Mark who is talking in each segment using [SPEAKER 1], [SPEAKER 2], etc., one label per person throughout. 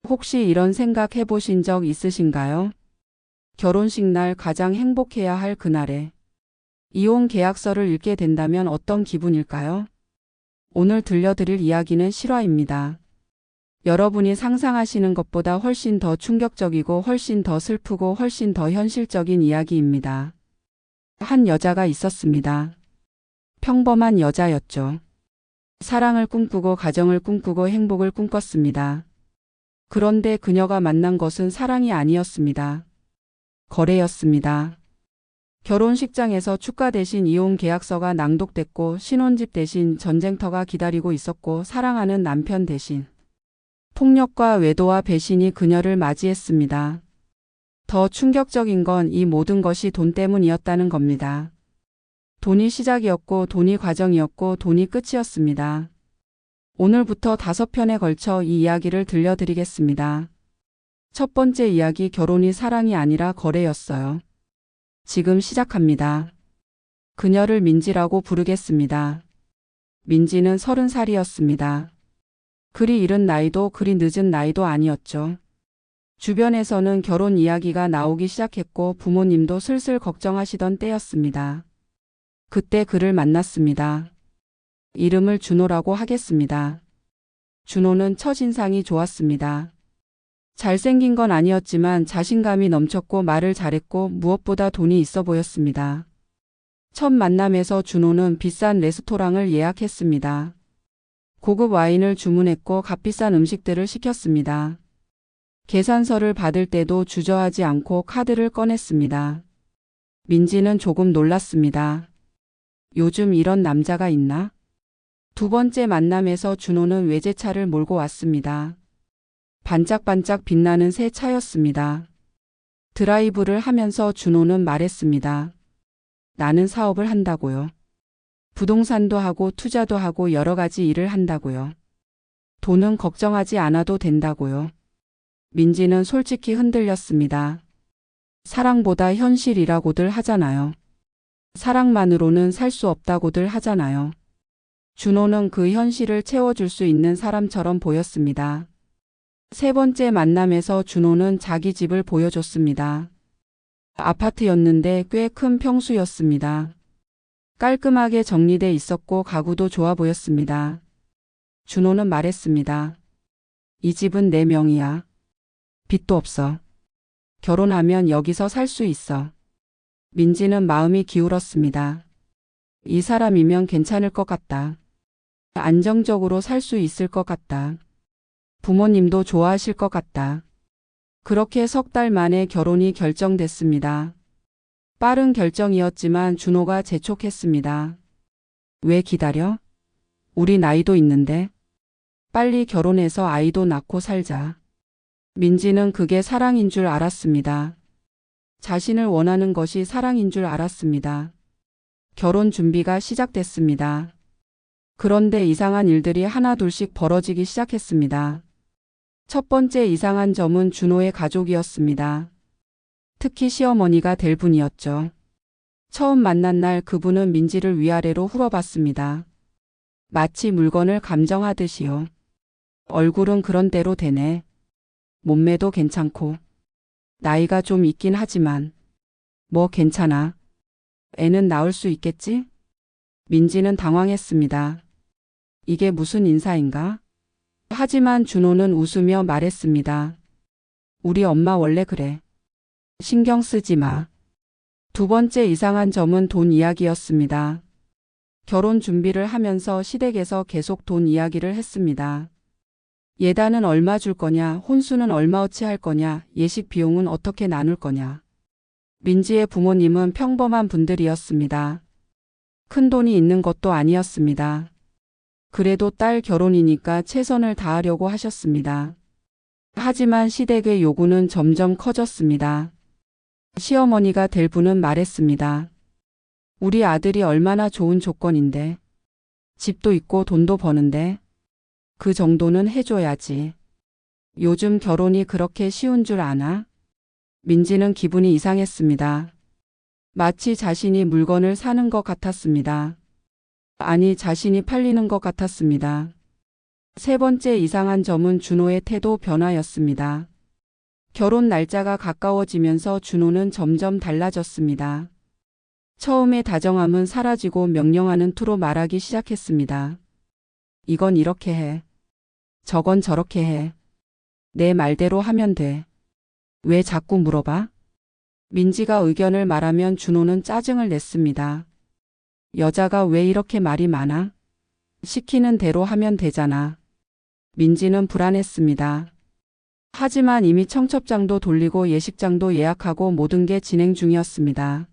[SPEAKER 1] 혹시 이런 생각 해보신 적 있으신가요? 결혼식 날 가장 행복해야 할 그날에 이혼 계약서를 읽게 된다면 어떤 기분일까요? 오늘 들려드릴 이야기는 실화입니다. 여러분이 상상하시는 것보다 훨씬 더 충격적이고 훨씬 더 슬프고 훨씬 더 현실적인 이야기입니다. 한 여자가 있었습니다. 평범한 여자였죠. 사랑을 꿈꾸고 가정을 꿈꾸고 행복을 꿈꿨습니다. 그런데 그녀가 만난 것은 사랑이 아니었습니다. 거래였습니다. 결혼식장에서 축가 대신 이혼 계약서가 낭독됐고 신혼집 대신 전쟁터가 기다리고 있었고 사랑하는 남편 대신 폭력과 외도와 배신이 그녀를 맞이했습니다. 더 충격적인 건 이 모든 것이 돈 때문이었다는 겁니다. 돈이 시작이었고 돈이 과정이었고 돈이 끝이었습니다. 오늘부터 5편에 걸쳐 이 이야기를 들려드리겠습니다. 첫 번째 이야기, 결혼이 사랑이 아니라 거래였어요. 지금 시작합니다. 그녀를 민지라고 부르겠습니다. 민지는 30살이었습니다. 그리 이른 나이도 그리 늦은 나이도 아니었죠. 주변에서는 결혼 이야기가 나오기 시작했고 부모님도 슬슬 걱정하시던 때였습니다. 그때 그를 만났습니다. 이름을 준호라고 하겠습니다. 준호는 첫인상이 좋았습니다. 잘생긴 건 아니었지만 자신감이 넘쳤고 말을 잘했고 무엇보다 돈이 있어 보였습니다. 첫 만남에서 준호는 비싼 레스토랑을 예약했습니다. 고급 와인을 주문했고 값비싼 음식들을 시켰습니다. 계산서를 받을 때도 주저하지 않고 카드를 꺼냈습니다. 민지는 조금 놀랐습니다. 요즘 이런 남자가 있나? 두 번째 만남에서 준호는 외제차를 몰고 왔습니다. 반짝반짝 빛나는 새 차였습니다. 드라이브를 하면서 준호는 말했습니다. 나는 사업을 한다고요. 부동산도 하고 투자도 하고 여러 가지 일을 한다고요. 돈은 걱정하지 않아도 된다고요. 민지는 솔직히 흔들렸습니다. 사랑보다 현실이라고들 하잖아요. 사랑만으로는 살 수 없다고들 하잖아요. 준호는 그 현실을 채워줄 수 있는 사람처럼 보였습니다. 세 번째 만남에서 준호는 자기 집을 보여줬습니다. 아파트였는데 꽤 큰 평수였습니다. 깔끔하게 정리돼 있었고 가구도 좋아 보였습니다. 준호는 말했습니다. 이 집은 내 명의야. 빚도 없어. 결혼하면 여기서 살 수 있어. 민지는 마음이 기울었습니다. 이 사람이면 괜찮을 것 같다. 안정적으로 살 수 있을 것 같다. 부모님도 좋아하실 것 같다. 그렇게 석 달 만에 결혼이 결정됐습니다. 빠른 결정이었지만 준호가 재촉했습니다. 왜 기다려? 우리 나이도 있는데. 빨리 결혼해서 아이도 낳고 살자. 민지는 그게 사랑인 줄 알았습니다. 자신을 원하는 것이 사랑인 줄 알았습니다. 결혼 준비가 시작됐습니다. 그런데 이상한 일들이 하나둘씩 벌어지기 시작했습니다. 첫 번째 이상한 점은 준호의 가족이었습니다. 특히 시어머니가 될 분이었죠. 처음 만난 날 그분은 민지를 위아래로 훑어봤습니다. 마치 물건을 감정하듯이요. 얼굴은 그런 대로 되네. 몸매도 괜찮고. 나이가 좀 있긴 하지만. 뭐 괜찮아. 애는 낳을 수 있겠지? 민지는 당황했습니다. 이게 무슨 인사인가? 하지만 준호는 웃으며 말했습니다. 우리 엄마 원래 그래. 신경 쓰지 마. 두 번째 이상한 점은 돈 이야기였습니다. 결혼 준비를 하면서 시댁에서 계속 돈 이야기를 했습니다. 예단은 얼마 줄 거냐, 혼수는 얼마어치 할 거냐, 예식 비용은 어떻게 나눌 거냐. 민지의 부모님은 평범한 분들이었습니다. 큰 돈이 있는 것도 아니었습니다. 그래도 딸 결혼이니까 최선을 다하려고 하셨습니다. 하지만 시댁의 요구는 점점 커졌습니다. 시어머니가 될 분은 말했습니다. 우리 아들이 얼마나 좋은 조건인데. 집도 있고 돈도 버는데. 그 정도는 해줘야지. 요즘 결혼이 그렇게 쉬운 줄 아나? 민지는 기분이 이상했습니다. 마치 자신이 물건을 사는 것 같았습니다. 아니, 자신이 팔리는 것 같았습니다. 세 번째 이상한 점은 준호의 태도 변화였습니다. 결혼 날짜가 가까워지면서 준호는 점점 달라졌습니다. 처음에 다정함은 사라지고 명령하는 투로 말하기 시작했습니다. 이건 이렇게 해. 저건 저렇게 해. 내 말대로 하면 돼. 왜 자꾸 물어봐? 민지가 의견을 말하면 준호는 짜증을 냈습니다. 여자가 왜 이렇게 말이 많아? 시키는 대로 하면 되잖아. 민지는 불안했습니다. 하지만 이미 청첩장도 돌리고 예식장도 예약하고 모든 게 진행 중이었습니다.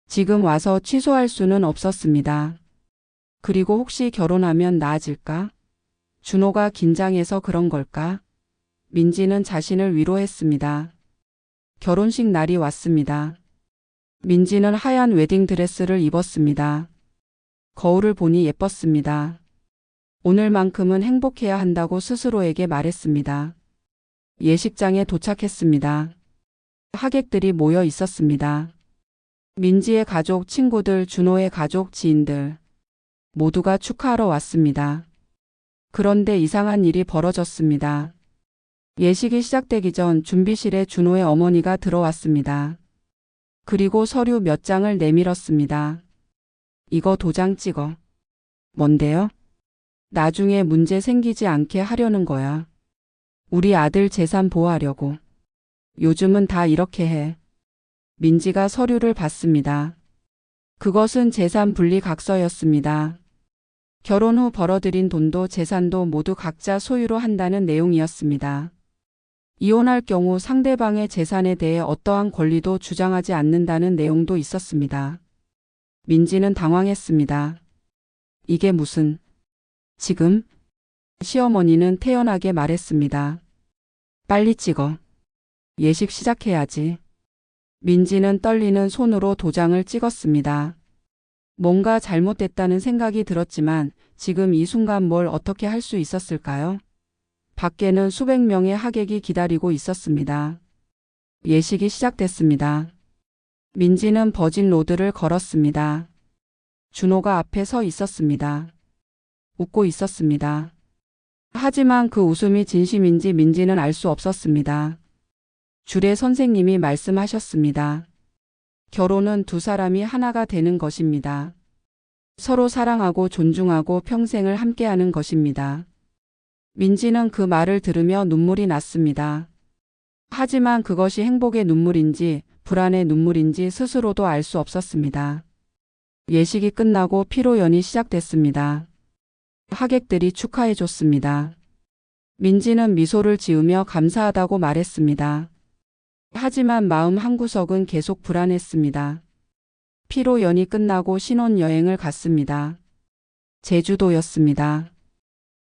[SPEAKER 1] 지금 와서 취소할 수는 없었습니다. 그리고 혹시 결혼하면 나아질까? 준호가 긴장해서 그런 걸까? 민지는 자신을 위로했습니다. 결혼식 날이 왔습니다. 민지는 하얀 웨딩드레스를 입었습니다. 거울을 보니 예뻤습니다. 오늘만큼은 행복해야 한다고 스스로에게 말했습니다. 예식장에 도착했습니다. 하객들이 모여 있었습니다. 민지의 가족, 친구들, 준호의 가족, 지인들 모두가 축하하러 왔습니다. 그런데 이상한 일이 벌어졌습니다. 예식이 시작되기 전 준비실에 준호의 어머니가 들어왔습니다. 그리고 서류 몇 장을 내밀었습니다. 이거 도장 찍어. 뭔데요? 나중에 문제 생기지 않게 하려는 거야. 우리 아들 재산 보호하려고. 요즘은 다 이렇게 해. 민지가 서류를 봤습니다. 그것은 재산 분리 각서였습니다. 결혼 후 벌어들인 돈도 재산도 모두 각자 소유로 한다는 내용이었습니다. 이혼할 경우 상대방의 재산에 대해 어떠한 권리도 주장하지 않는다는 내용도 있었습니다. 민지는 당황했습니다. 이게 무슨... 지금? 시어머니는 태연하게 말했습니다. 빨리 찍어. 예식 시작해야지. 민지는 떨리는 손으로 도장을 찍었습니다. 뭔가 잘못됐다는 생각이 들었지만 지금 이 순간 뭘 어떻게 할 수 있었을까요? 밖에는 수백 명의 하객이 기다리고 있었습니다. 예식이 시작됐습니다. 민지는 버진 로드를 걸었습니다. 준호가 앞에 서 있었습니다. 웃고 있었습니다. 하지만 그 웃음이 진심인지 민지는 알 수 없었습니다. 주례 선생님이 말씀하셨습니다. 결혼은 두 사람이 하나가 되는 것입니다. 서로 사랑하고 존중하고 평생을 함께하는 것입니다. 민지는 그 말을 들으며 눈물이 났습니다. 하지만 그것이 행복의 눈물인지 불안의 눈물인지 스스로도 알 수 없었습니다. 예식이 끝나고 피로연이 시작됐습니다. 하객들이 축하해 줬습니다. 민지는 미소를 지으며 감사하다고 말했습니다. 하지만 마음 한구석은 계속 불안했습니다. 피로연이 끝나고 신혼여행을 갔습니다. 제주도였습니다.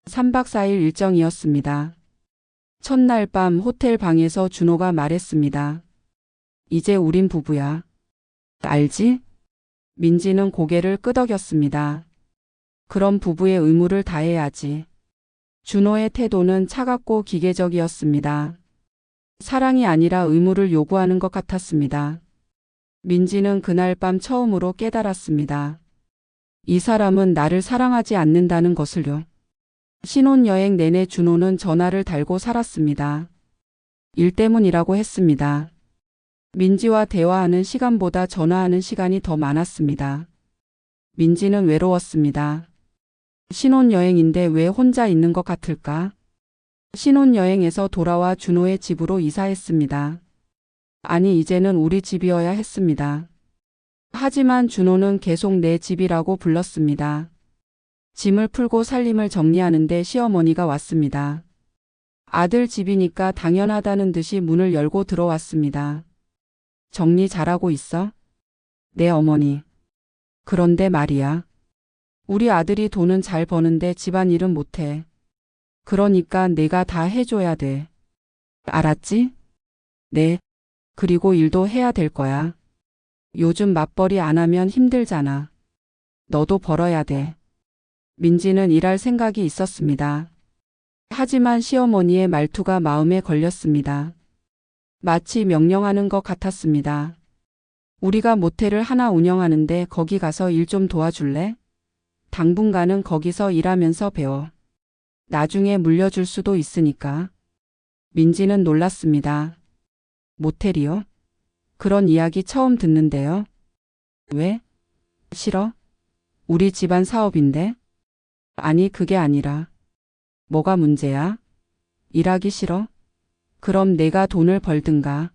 [SPEAKER 1] 3박 4일 일정이었습니다. 첫날 밤 호텔 방에서 준호가 말했습니다. 이제 우린 부부야. 알지? 민지는 고개를 끄덕였습니다. 그럼 부부의 의무를 다해야지. 준호의 태도는 차갑고 기계적이었습니다. 사랑이 아니라 의무를 요구하는 것 같았습니다. 민지는 그날 밤 처음으로 깨달았습니다. 이 사람은 나를 사랑하지 않는다는 것을요. 신혼여행 내내 준호는 전화를 달고 살았습니다. 일 때문이라고 했습니다. 민지와 대화하는 시간보다 전화하는 시간이 더 많았습니다. 민지는 외로웠습니다. 신혼여행인데 왜 혼자 있는 것 같을까? 신혼여행에서 돌아와 준호의 집으로 이사했습니다. 아니, 이제는 우리 집이어야 했습니다. 하지만 준호는 계속 내 집이라고 불렀습니다. 짐을 풀고 살림을 정리하는데 시어머니가 왔습니다. 아들 집이니까 당연하다는 듯이 문을 열고 들어왔습니다. 정리 잘하고 있어? 네, 어머니. 그런데 말이야. 우리 아들이 돈은 잘 버는데 집안일은 못해. 그러니까 내가 다 해줘야 돼. 알았지? 네. 그리고 일도 해야 될 거야. 요즘 맞벌이 안 하면 힘들잖아. 너도 벌어야 돼. 민지는 일할 생각이 있었습니다. 하지만 시어머니의 말투가 마음에 걸렸습니다. 마치 명령하는 것 같았습니다. 우리가 모텔을 하나 운영하는데 거기 가서 일 좀 도와줄래? 당분간은 거기서 일하면서 배워. 나중에 물려줄 수도 있으니까. 민지는 놀랐습니다. 모텔이요? 그런 이야기 처음 듣는데요. 왜? 싫어? 우리 집안 사업인데? 아니, 그게 아니라. 뭐가 문제야? 일하기 싫어? 그럼 내가 돈을 벌든가.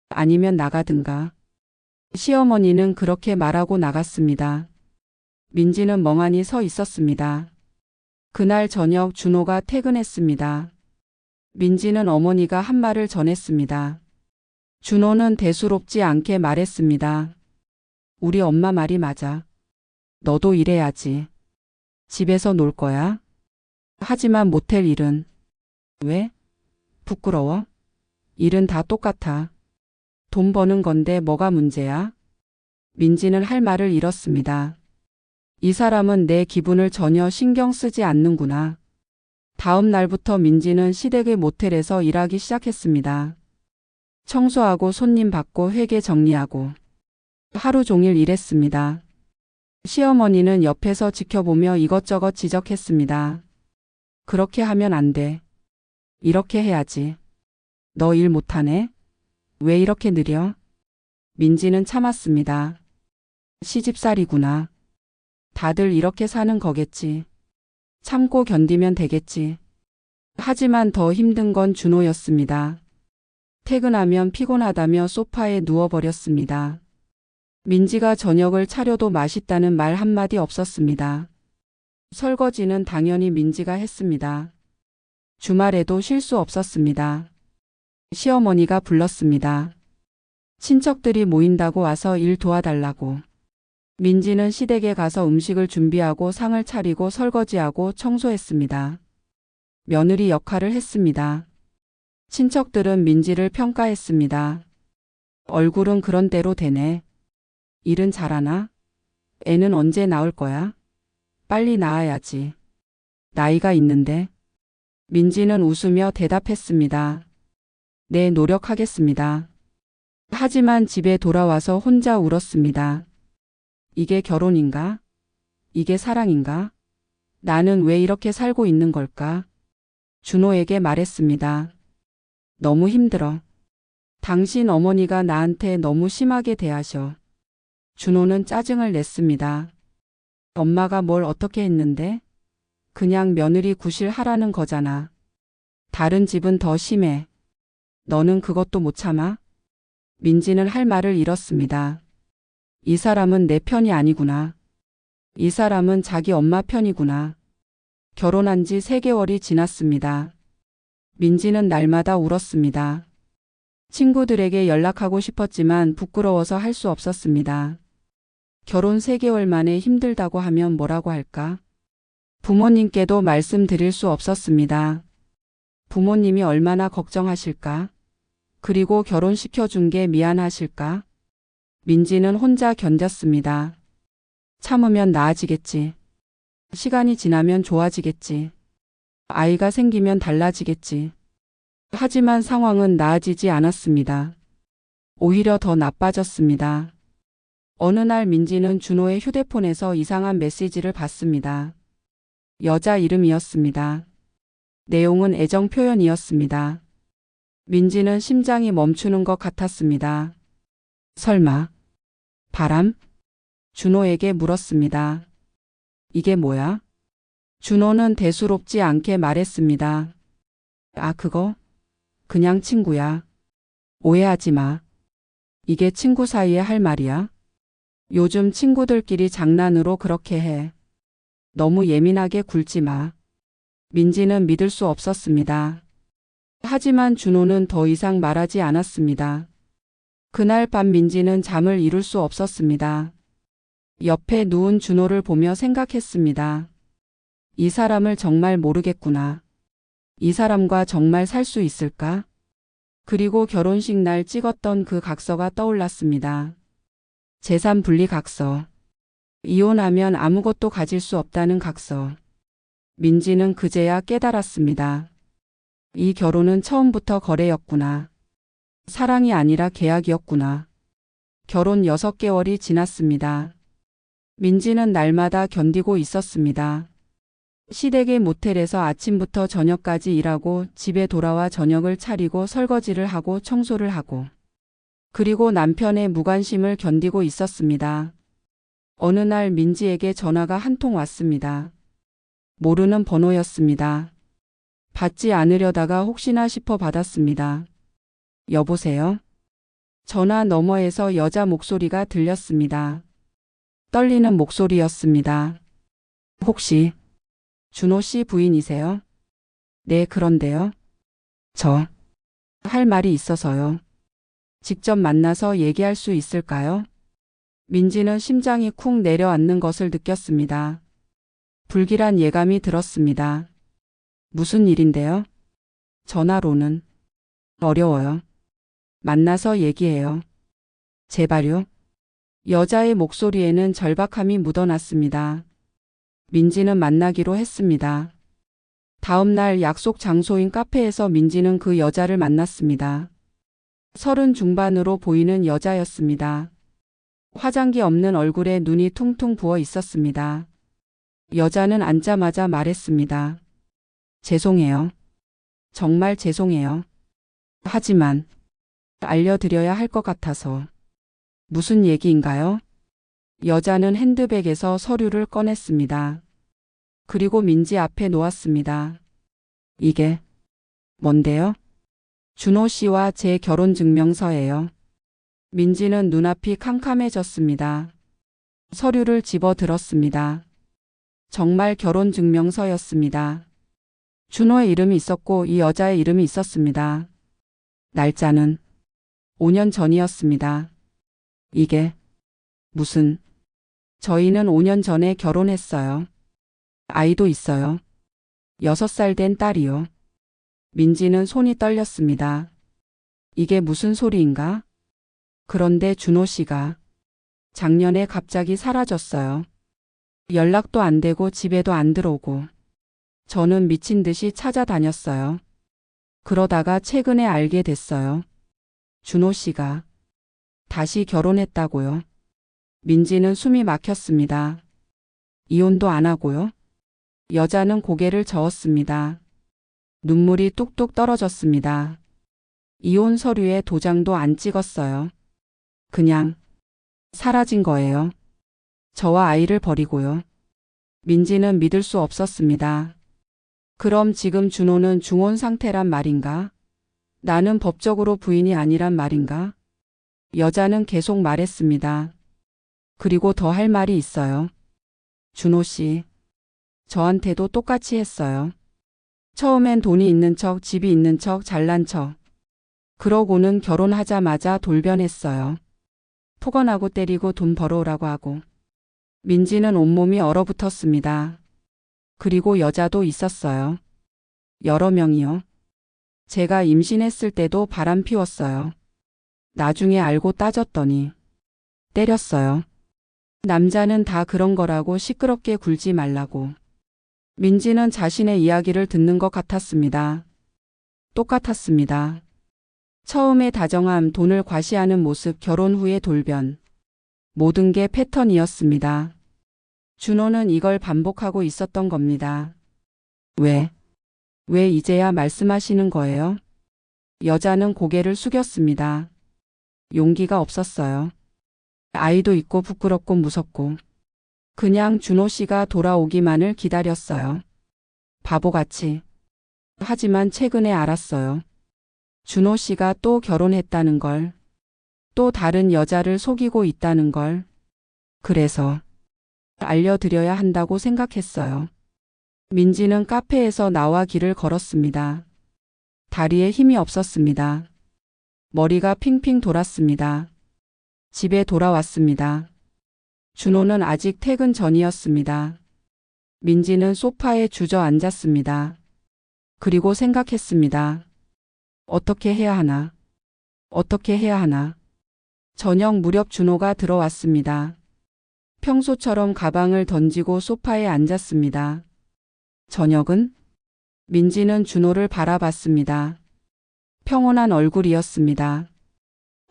[SPEAKER 1] 아니면 나가든가. 시어머니는 그렇게 말하고 나갔습니다. 민지는 멍하니 서 있었습니다. 그날 저녁 준호가 퇴근했습니다. 민지는 어머니가 한 말을 전했습니다. 준호는 대수롭지 않게 말했습니다. 우리 엄마 말이 맞아. 너도 일해야지. 집에서 놀 거야? 하지만 모텔 일은. 왜? 부끄러워? 일은 다 똑같아. 돈 버는 건데 뭐가 문제야? 민지는 할 말을 잃었습니다. 이 사람은 내 기분을 전혀 신경 쓰지 않는구나. 다음 날부터 민지는 시댁의 모텔에서 일하기 시작했습니다. 청소하고 손님 받고 회계 정리하고 하루 종일 일했습니다. 시어머니는 옆에서 지켜보며 이것저것 지적했습니다. 그렇게 하면 안 돼. 이렇게 해야지. 너 일 못하네? 왜 이렇게 느려? 민지는 참았습니다. 시집살이구나. 다들 이렇게 사는 거겠지. 참고 견디면 되겠지. 하지만 더 힘든 건 준호였습니다. 퇴근하면 피곤하다며 소파에 누워버렸습니다. 민지가 저녁을 차려도 맛있다는 말 한마디 없었습니다. 설거지는 당연히 민지가 했습니다. 주말에도 쉴 수 없었습니다. 시어머니가 불렀습니다. 친척들이 모인다고 와서 일 도와달라고. 민지는 시댁에 가서 음식을 준비하고 상을 차리고 설거지하고 청소했습니다. 며느리 역할을 했습니다. 친척들은 민지를 평가했습니다. 얼굴은 그런 대로 되네. 일은 잘하나? 애는 언제 낳을 거야? 빨리 낳아야지. 나이가 있는데. 민지는 웃으며 대답했습니다. 네, 노력하겠습니다. 하지만 집에 돌아와서 혼자 울었습니다. 이게 결혼인가? 이게 사랑인가? 나는 왜 이렇게 살고 있는 걸까? 준호에게 말했습니다. 너무 힘들어. 당신 어머니가 나한테 너무 심하게 대하셔. 준호는 짜증을 냈습니다. 엄마가 뭘 어떻게 했는데? 그냥 며느리 구실하라는 거잖아. 다른 집은 더 심해. 너는 그것도 못 참아? 민지는 할 말을 잃었습니다. 이 사람은 내 편이 아니구나. 이 사람은 자기 엄마 편이구나. 결혼한 지 3개월이 지났습니다. 민지는 날마다 울었습니다. 친구들에게 연락하고 싶었지만 부끄러워서 할 수 없었습니다. 결혼 3개월 만에 힘들다고 하면 뭐라고 할까? 부모님께도 말씀드릴 수 없었습니다. 부모님이 얼마나 걱정하실까? 그리고 결혼시켜준 게 미안하실까? 민지는 혼자 견뎠습니다. 참으면 나아지겠지. 시간이 지나면 좋아지겠지. 아이가 생기면 달라지겠지. 하지만 상황은 나아지지 않았습니다. 오히려 더 나빠졌습니다. 어느 날 민지는 준호의 휴대폰에서 이상한 메시지를 받습니다. 여자 이름이었습니다. 내용은 애정 표현이었습니다. 민지는 심장이 멈추는 것 같았습니다. 설마 바람? 준호에게 물었습니다. 이게 뭐야? 준호는 대수롭지 않게 말했습니다. 아, 그거? 그냥 친구야. 오해하지 마. 이게 친구 사이에 할 말이야? 요즘 친구들끼리 장난으로 그렇게 해. 너무 예민하게 굴지 마. 민지는 믿을 수 없었습니다. 하지만 준호는 더 이상 말하지 않았습니다. 그날 밤 민지는 잠을 이룰 수 없었습니다. 옆에 누운 준호를 보며 생각했습니다. 이 사람을 정말 모르겠구나. 이 사람과 정말 살 수 있을까? 그리고 결혼식 날 찍었던 그 각서가 떠올랐습니다. 재산 분리 각서. 이혼하면 아무것도 가질 수 없다는 각서. 민지는 그제야 깨달았습니다. 이 결혼은 처음부터 거래였구나. 사랑이 아니라 계약이었구나. 결혼 6개월이 지났습니다. 민지는 날마다 견디고 있었습니다. 시댁의 모텔에서 아침부터 저녁까지 일하고 집에 돌아와 저녁을 차리고 설거지를 하고 청소를 하고 그리고 남편의 무관심을 견디고 있었습니다. 어느 날 민지에게 전화가 한 통 왔습니다. 모르는 번호였습니다. 받지 않으려다가 혹시나 싶어 받았습니다. 여보세요? 전화 너머에서 여자 목소리가 들렸습니다. 떨리는 목소리였습니다. 혹시 준호 씨 부인이세요? 네, 그런데요. 저 할 말이 있어서요. 직접 만나서 얘기할 수 있을까요? 민지는 심장이 쿵 내려앉는 것을 느꼈습니다. 불길한 예감이 들었습니다. 무슨 일인데요? 전화로는 어려워요. 만나서 얘기해요. 제발요. 여자의 목소리에는 절박함이 묻어났습니다. 민지는 만나기로 했습니다. 다음 날 약속 장소인 카페에서 민지는 그 여자를 만났습니다. 30 중반으로 보이는 여자였습니다. 화장기 없는 얼굴에 눈이 퉁퉁 부어 있었습니다. 여자는 앉자마자 말했습니다. 죄송해요. 정말 죄송해요. 하지만 알려드려야 할 것 같아서. 무슨 얘기인가요? 여자는 핸드백에서 서류를 꺼냈습니다. 그리고 민지 앞에 놓았습니다. 이게 뭔데요? 준호 씨와 제 결혼 증명서예요. 민지는 눈앞이 캄캄해졌습니다. 서류를 집어 들었습니다. 정말 결혼 증명서였습니다. 준호의 이름이 있었고 이 여자의 이름이 있었습니다. 날짜는 5년 전이었습니다. 이게 무슨... 저희는 5년 전에 결혼했어요. 아이도 있어요. 6살 된 딸이요. 민지는 손이 떨렸습니다. 이게 무슨 소리인가? 그런데 준호 씨가 작년에 갑자기 사라졌어요. 연락도 안 되고 집에도 안 들어오고 저는 미친 듯이 찾아다녔어요. 그러다가 최근에 알게 됐어요. 준호 씨가 다시 결혼했다고요. 민지는 숨이 막혔습니다. 이혼도 안 하고요. 여자는 고개를 저었습니다. 눈물이 뚝뚝 떨어졌습니다. 이혼 서류에 도장도 안 찍었어요. 그냥 사라진 거예요. 저와 아이를 버리고요. 민지는 믿을 수 없었습니다. 그럼 지금 준호는 중혼 상태란 말인가? 나는 법적으로 부인이 아니란 말인가? 여자는 계속 말했습니다. 그리고 더 할 말이 있어요. 준호 씨, 저한테도 똑같이 했어요. 처음엔 돈이 있는 척, 집이 있는 척, 잘난 척. 그러고는 결혼하자마자 돌변했어요. 폭언하고 때리고 돈 벌어오라고 하고. 민지는 온몸이 얼어붙었습니다. 그리고 여자도 있었어요. 여러 명이요. 제가 임신했을 때도 바람 피웠어요. 나중에 알고 따졌더니 때렸어요. 남자는 다 그런 거라고 시끄럽게 굴지 말라고. 민지는 자신의 이야기를 듣는 것 같았습니다. 똑같았습니다. 처음에 다정함, 돈을 과시하는 모습, 결혼 후의 돌변. 모든 게 패턴이었습니다. 준호는 이걸 반복하고 있었던 겁니다. 왜 이제야 말씀하시는 거예요? 여자는 고개를 숙였습니다. 용기가 없었어요. 아이도 있고 부끄럽고 무섭고. 그냥 준호 씨가 돌아오기만을 기다렸어요. 바보같이. 하지만 최근에 알았어요. 준호 씨가 또 결혼했다는 걸. 또 다른 여자를 속이고 있다는 걸. 그래서 알려드려야 한다고 생각했어요. 민지는 카페에서 나와 길을 걸었습니다. 다리에 힘이 없었습니다. 머리가 핑핑 돌았습니다. 집에 돌아왔습니다. 준호는 아직 퇴근 전이었습니다. 민지는 소파에 주저앉았습니다. 그리고 생각했습니다. 어떻게 해야 하나? 어떻게 해야 하나? 저녁 무렵 준호가 들어왔습니다. 평소처럼 가방을 던지고 소파에 앉았습니다. 저녁은? 민지는 준호를 바라봤습니다. 평온한 얼굴이었습니다.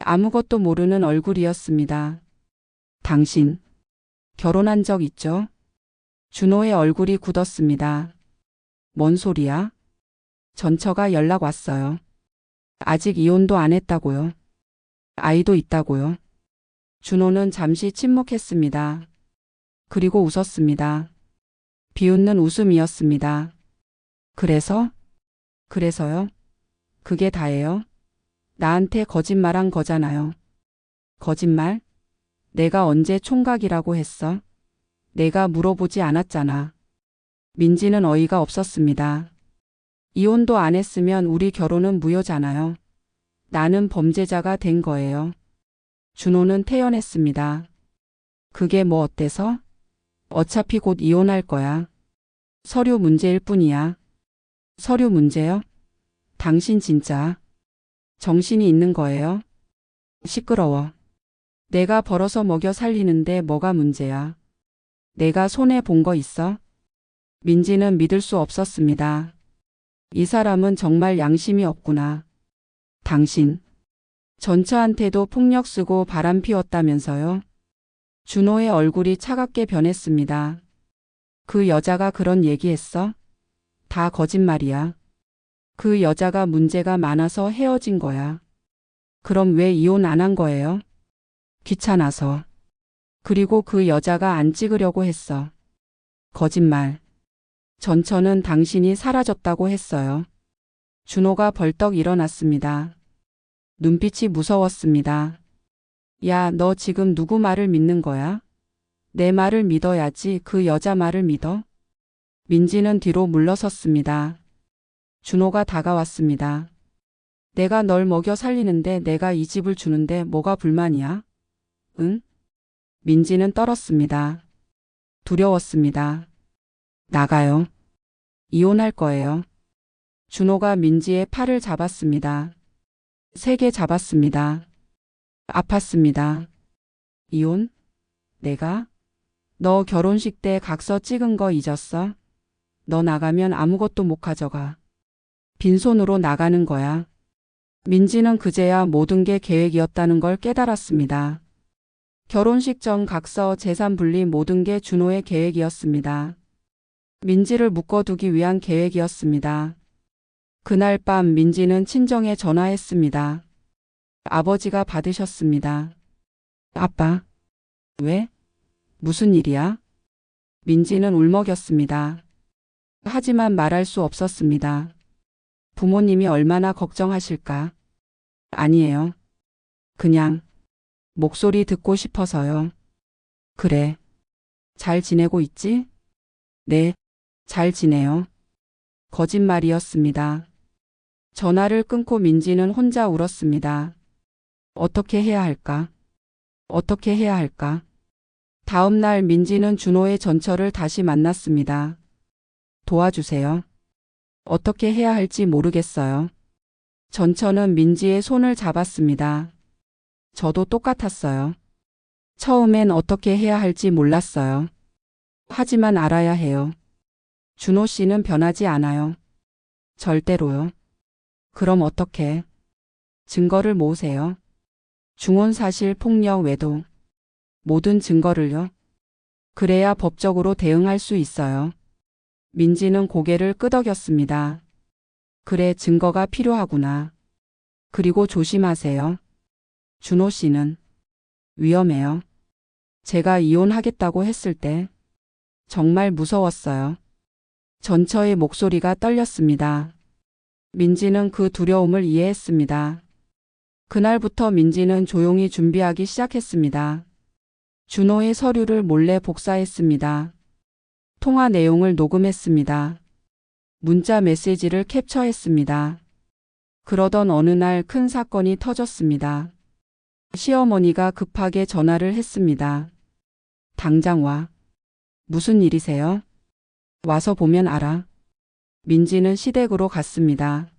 [SPEAKER 1] 아무것도 모르는 얼굴이었습니다. 당신, 결혼한 적 있죠? 준호의 얼굴이 굳었습니다. 뭔 소리야? 전처가 연락 왔어요. 아직 이혼도 안 했다고요. 아이도 있다고요. 준호는 잠시 침묵했습니다. 그리고 웃었습니다. 비웃는 웃음이었습니다. 그래서? 그래서요? 그게 다예요? 나한테 거짓말한 거잖아요. 거짓말? 내가 언제 총각이라고 했어? 내가 물어보지 않았잖아. 민지는 어이가 없었습니다. 이혼도 안 했으면 우리 결혼은 무효잖아요. 나는 범죄자가 된 거예요. 준호는 태연했습니다. 그게 뭐 어때서? 어차피 곧 이혼할 거야. 서류 문제일 뿐이야. 서류 문제요? 당신 진짜 정신이 있는 거예요? 시끄러워. 내가 벌어서 먹여 살리는데 뭐가 문제야? 내가 손해 본 거 있어? 민지는 믿을 수 없었습니다. 이 사람은 정말 양심이 없구나. 당신, 전처한테도 폭력 쓰고 바람 피웠다면서요? 준호의 얼굴이 차갑게 변했습니다. 그 여자가 그런 얘기했어? 다 거짓말이야. 그 여자가 문제가 많아서 헤어진 거야. 그럼 왜 이혼 안 한 거예요? 귀찮아서. 그리고 그 여자가 안 찍으려고 했어. 거짓말. 전처는 당신이 사라졌다고 했어요. 준호가 벌떡 일어났습니다. 눈빛이 무서웠습니다. 야, 너 지금 누구 말을 믿는 거야? 내 말을 믿어야지 그 여자 말을 믿어? 민지는 뒤로 물러섰습니다. 준호가 다가왔습니다. 내가 널 먹여 살리는데 내가 이 집을 주는데 뭐가 불만이야? 응? 민지는 떨었습니다. 두려웠습니다. 나가요. 이혼할 거예요. 준호가 민지의 팔을 잡았습니다. 세게 잡았습니다. 아팠습니다. 이혼? 내가? 너 결혼식 때 각서 찍은 거 잊었어? 너 나가면 아무것도 못 가져가. 빈손으로 나가는 거야. 민지는 그제야 모든 게 계획이었다는 걸 깨달았습니다. 결혼식 전 각서 재산 분리 모든 게 준호의 계획이었습니다. 민지를 묶어두기 위한 계획이었습니다. 그날 밤 민지는 친정에 전화했습니다. 아버지가 받으셨습니다. 아빠. 왜? 무슨 일이야? 민지는 울먹였습니다. 하지만 말할 수 없었습니다. 부모님이 얼마나 걱정하실까? 아니에요. 그냥 목소리 듣고 싶어서요. 그래. 잘 지내고 있지? 네, 잘 지내요. 거짓말이었습니다. 전화를 끊고 민지는 혼자 울었습니다. 어떻게 해야 할까? 어떻게 해야 할까? 다음 날 민지는 준호의 전처를 다시 만났습니다. 도와주세요. 어떻게 해야 할지 모르겠어요. 전처는 민지의 손을 잡았습니다. 저도 똑같았어요. 처음엔 어떻게 해야 할지 몰랐어요. 하지만 알아야 해요. 준호 씨는 변하지 않아요. 절대로요. 그럼 어떻게? 증거를 모으세요. 중혼사실 폭력 외도. 모든 증거를요. 그래야 법적으로 대응할 수 있어요. 민지는 고개를 끄덕였습니다. 그래, 증거가 필요하구나. 그리고 조심하세요. 준호 씨는 위험해요. 제가 이혼하겠다고 했을 때 정말 무서웠어요. 전처의 목소리가 떨렸습니다. 민지는 그 두려움을 이해했습니다. 그날부터 민지는 조용히 준비하기 시작했습니다. 준호의 서류를 몰래 복사했습니다. 통화 내용을 녹음했습니다. 문자 메시지를 캡처했습니다. 그러던 어느 날 큰 사건이 터졌습니다. 시어머니가 급하게 전화를 했습니다. 당장 와. 무슨 일이세요? 와서 보면 알아. 민지는 시댁으로 갔습니다.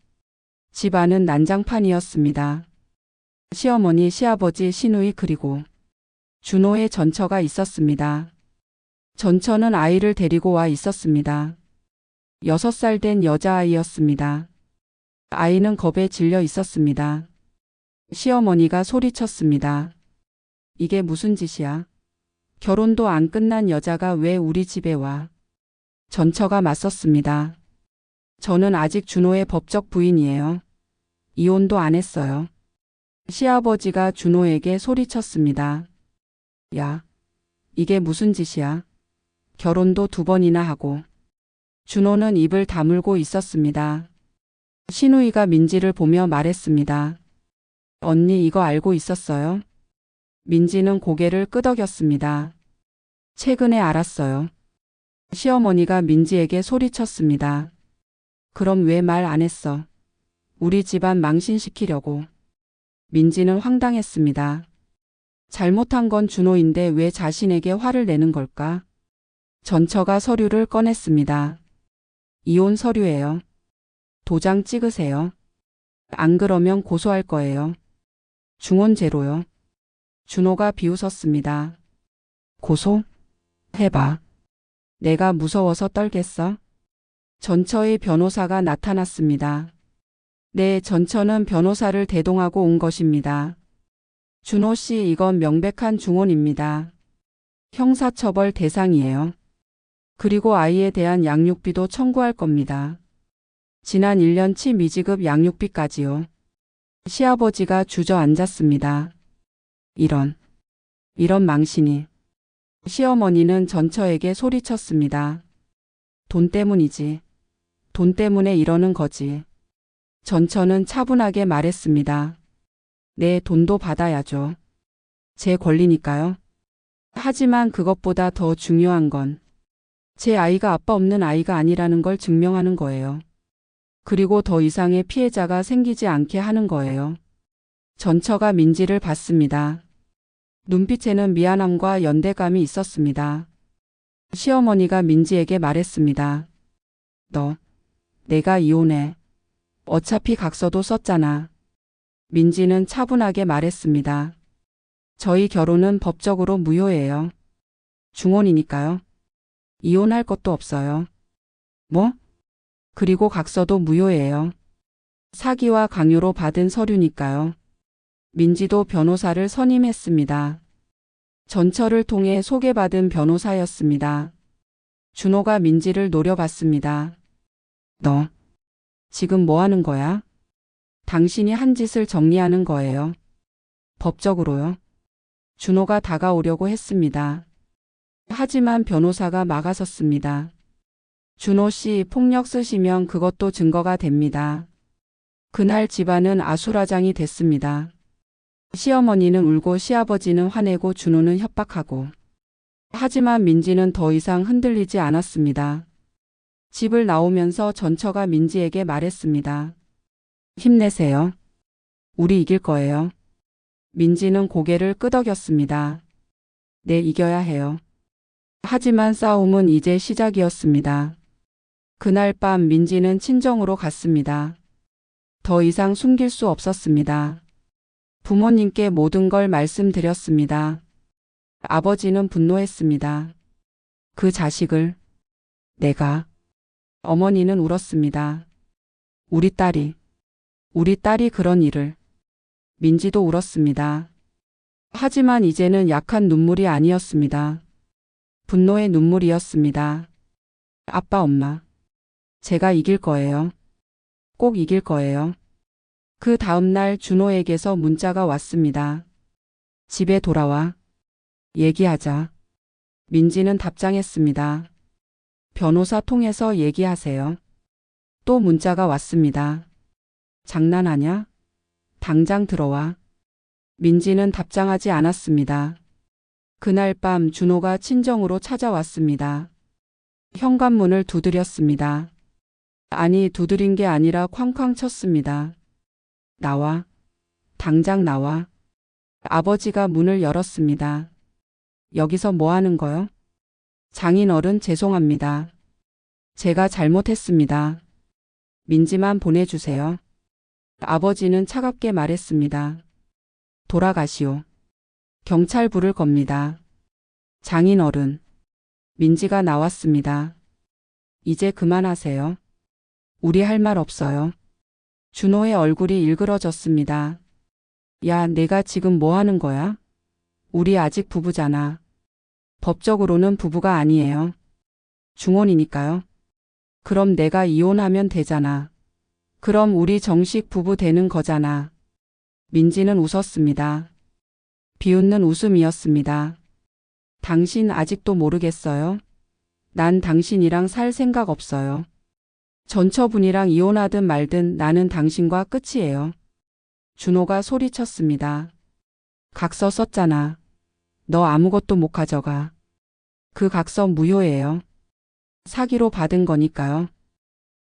[SPEAKER 1] 집안은 난장판이었습니다. 시어머니, 시아버지, 시누이 그리고 준호의 전처가 있었습니다. 전처는 아이를 데리고 와 있었습니다. 6살 된 여자아이였습니다. 아이는 겁에 질려 있었습니다. 시어머니가 소리쳤습니다. 이게 무슨 짓이야? 결혼도 안 끝난 여자가 왜 우리 집에 와? 전처가 맞섰습니다. 저는 아직 준호의 법적 부인이에요. 이혼도 안 했어요. 시아버지가 준호에게 소리쳤습니다. 야, 이게 무슨 짓이야? 결혼도 2번이나 하고. 준호는 입을 다물고 있었습니다. 신우이가 민지를 보며 말했습니다. 언니 이거 알고 있었어요? 민지는 고개를 끄덕였습니다. 최근에 알았어요. 시어머니가 민지에게 소리쳤습니다. 그럼 왜 말 안 했어? 우리 집안 망신시키려고. 민지는 황당했습니다. 잘못한 건 준호인데 왜 자신에게 화를 내는 걸까? 전처가 서류를 꺼냈습니다. 이혼 서류예요. 도장 찍으세요. 안 그러면 고소할 거예요. 중혼죄로요. 준호가 비웃었습니다. 고소? 해봐. 내가 무서워서 떨겠어? 전처의 변호사가 나타났습니다. 네, 전처는 변호사를 대동하고 온 것입니다. 준호 씨, 이건 명백한 중혼입니다. 형사처벌 대상이에요. 그리고 아이에 대한 양육비도 청구할 겁니다. 지난 1년치 미지급 양육비까지요. 시아버지가 주저앉았습니다. 이런 망신이. 시어머니는 전처에게 소리쳤습니다. 돈 때문이지. 돈 때문에 이러는 거지. 전처는 차분하게 말했습니다. 네, 돈도 받아야죠. 제 권리니까요. 하지만 그것보다 더 중요한 건 제 아이가 아빠 없는 아이가 아니라는 걸 증명하는 거예요. 그리고 더 이상의 피해자가 생기지 않게 하는 거예요. 전처가 민지를 봤습니다. 눈빛에는 미안함과 연대감이 있었습니다. 시어머니가 민지에게 말했습니다. 너, 내가 이혼해. 어차피 각서도 썼잖아. 민지는 차분하게 말했습니다. 저희 결혼은 법적으로 무효예요. 중혼이니까요. 이혼할 것도 없어요. 뭐? 그리고 각서도 무효예요. 사기와 강요로 받은 서류니까요. 민지도 변호사를 선임했습니다. 전처를 통해 소개받은 변호사였습니다. 준호가 민지를 노려봤습니다. 너, 지금 뭐 하는 거야? 당신이 한 짓을 정리하는 거예요. 법적으로요. 준호가 다가오려고 했습니다. 하지만 변호사가 막아섰습니다. 준호 씨, 폭력 쓰시면 그것도 증거가 됩니다. 그날 집안은 아수라장이 됐습니다. 시어머니는 울고 시아버지는 화내고 준호는 협박하고. 하지만 민지는 더 이상 흔들리지 않았습니다. 집을 나오면서 전처가 민지에게 말했습니다. 힘내세요. 우리 이길 거예요. 민지는 고개를 끄덕였습니다. 네, 이겨야 해요. 하지만 싸움은 이제 시작이었습니다. 그날 밤 민지는 친정으로 갔습니다. 더 이상 숨길 수 없었습니다. 부모님께 모든 걸 말씀드렸습니다. 아버지는 분노했습니다. 그 자식을 내가. 어머니는 울었습니다. 우리 딸이 그런 일을. 민지도 울었습니다. 하지만 이제는 약한 눈물이 아니었습니다. 분노의 눈물이었습니다. 아빠, 엄마. 제가 이길 거예요. 꼭 이길 거예요. 그 다음 날 준호에게서 문자가 왔습니다. 집에 돌아와. 얘기하자. 민지는 답장했습니다. 변호사 통해서 얘기하세요. 또 문자가 왔습니다. 장난하냐? 당장 들어와. 민지는 답장하지 않았습니다. 그날 밤 준호가 친정으로 찾아왔습니다. 현관문을 두드렸습니다. 아니, 두드린 게 아니라 쾅쾅 쳤습니다. 나와. 당장 나와. 아버지가 문을 열었습니다. 여기서 뭐 하는 거요? 장인어른, 죄송합니다. 제가 잘못했습니다. 민지만 보내주세요. 아버지는 차갑게 말했습니다. 돌아가시오. 경찰 부를 겁니다. 장인어른. 민지가 나왔습니다. 이제 그만하세요. 우리 할 말 없어요. 준호의 얼굴이 일그러졌습니다. 야, 내가 지금 뭐 하는 거야? 우리 아직 부부잖아. 법적으로는 부부가 아니에요. 중혼이니까요. 그럼 내가 이혼하면 되잖아. 그럼 우리 정식 부부 되는 거잖아. 민지는 웃었습니다. 비웃는 웃음이었습니다. 당신 아직도 모르겠어요? 난 당신이랑 살 생각 없어요. 전처분이랑 이혼하든 말든 나는 당신과 끝이에요. 준호가 소리쳤습니다. 각서 썼잖아. 너 아무것도 못 가져가. 그 각서 무효예요. 사기로 받은 거니까요.